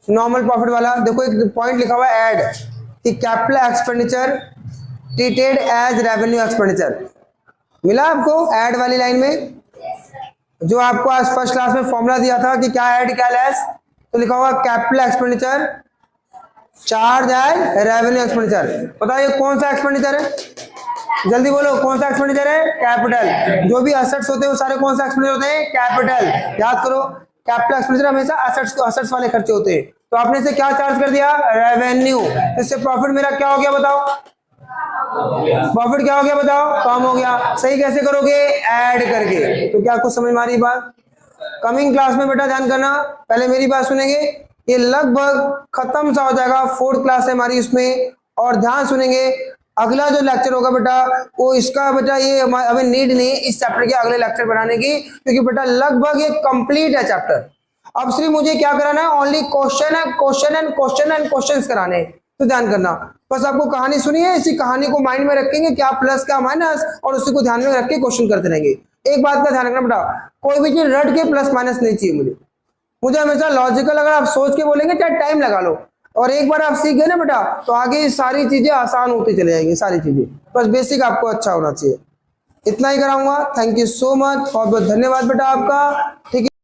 नॉर्मल प्रॉफिट वाला, देखो एक पॉइंट लिखा हुआ है ऐड, कि capital expenditure treated as revenue expenditure. मिला आपको ऐड वाली लाइन में? जो आपको आज फर्स्ट क्लास में फॉर्मूला दिया था कि क्या ऐड क्या लेस, तो लिखा हुआ capital expenditure charge as revenue expenditure. बताइए कौन सा एक्सपेंडिचर है? जल्दी बोलो, कौन सा एक्सपेंडिचर है? कैपिटल। जो भी असेट्स होते हैं वो सारे कौन सा एक्सपेंडिचर होते हैं? कैपिटल। याद करो, कैपिटल एक्सपेंडिचर हमेशा असेट्स वाले खर्चे होते हैं। तो आपने इसे क्या चार्ज कर दिया? रेवेन्यू। इससे प्रॉफिट मेरा क्या हो गया बताओ? प्रॉफिट क्या हो गया बताओ? कम हो गया। सही कैसे करोगे? ऐड करके। तो क्या आपको समझ में आ रही बात? कमिंग क्लास में बेटा ध्यान करना, पहले मेरी बात सुनेंगे, ये लगभग खत्म सा हो जाएगा, 4th क्लास है हमारी उसमें, और ध्यान सुनेंगे। अगला जो लेक्चर होगा बेटा वो इसका बेटा ये हमें नीड नहीं है इस चैप्टर के अगले लेक्चर बनाने की, क्योंकि बेटा लगभग ये कंप्लीट है चैप्टर। अब सिर्फ मुझे क्या कराना है? ओनली क्वेश्चन कराने हैं। तो ध्यान करना, बस आपको कहानी सुनी है, इसी कहानी को माइंड में रखेंगे, क्या प्लस क्या माइनस, और उसी को ध्यान में रख के क्वेश्चन करते रहेंगे। एक बात का ध्यान रखना बेटा, कोई भी चीज रट के प्लस माइनस नहीं चाहिए मुझे हमेशा लॉजिकल, अगर आप सोच के बोलेंगे चाहे टाइम लगा लो, और एक बार आप सीख गए ना बेटा तो आगे सारी चीजें आसान होती चले जाएंगी, सारी चीजें। बस बेसिक आपको अच्छा होना चाहिए। इतना ही कराऊंगा। थैंक यू सो मच, बहुत बहुत धन्यवाद बेटा आपका। ठीक है।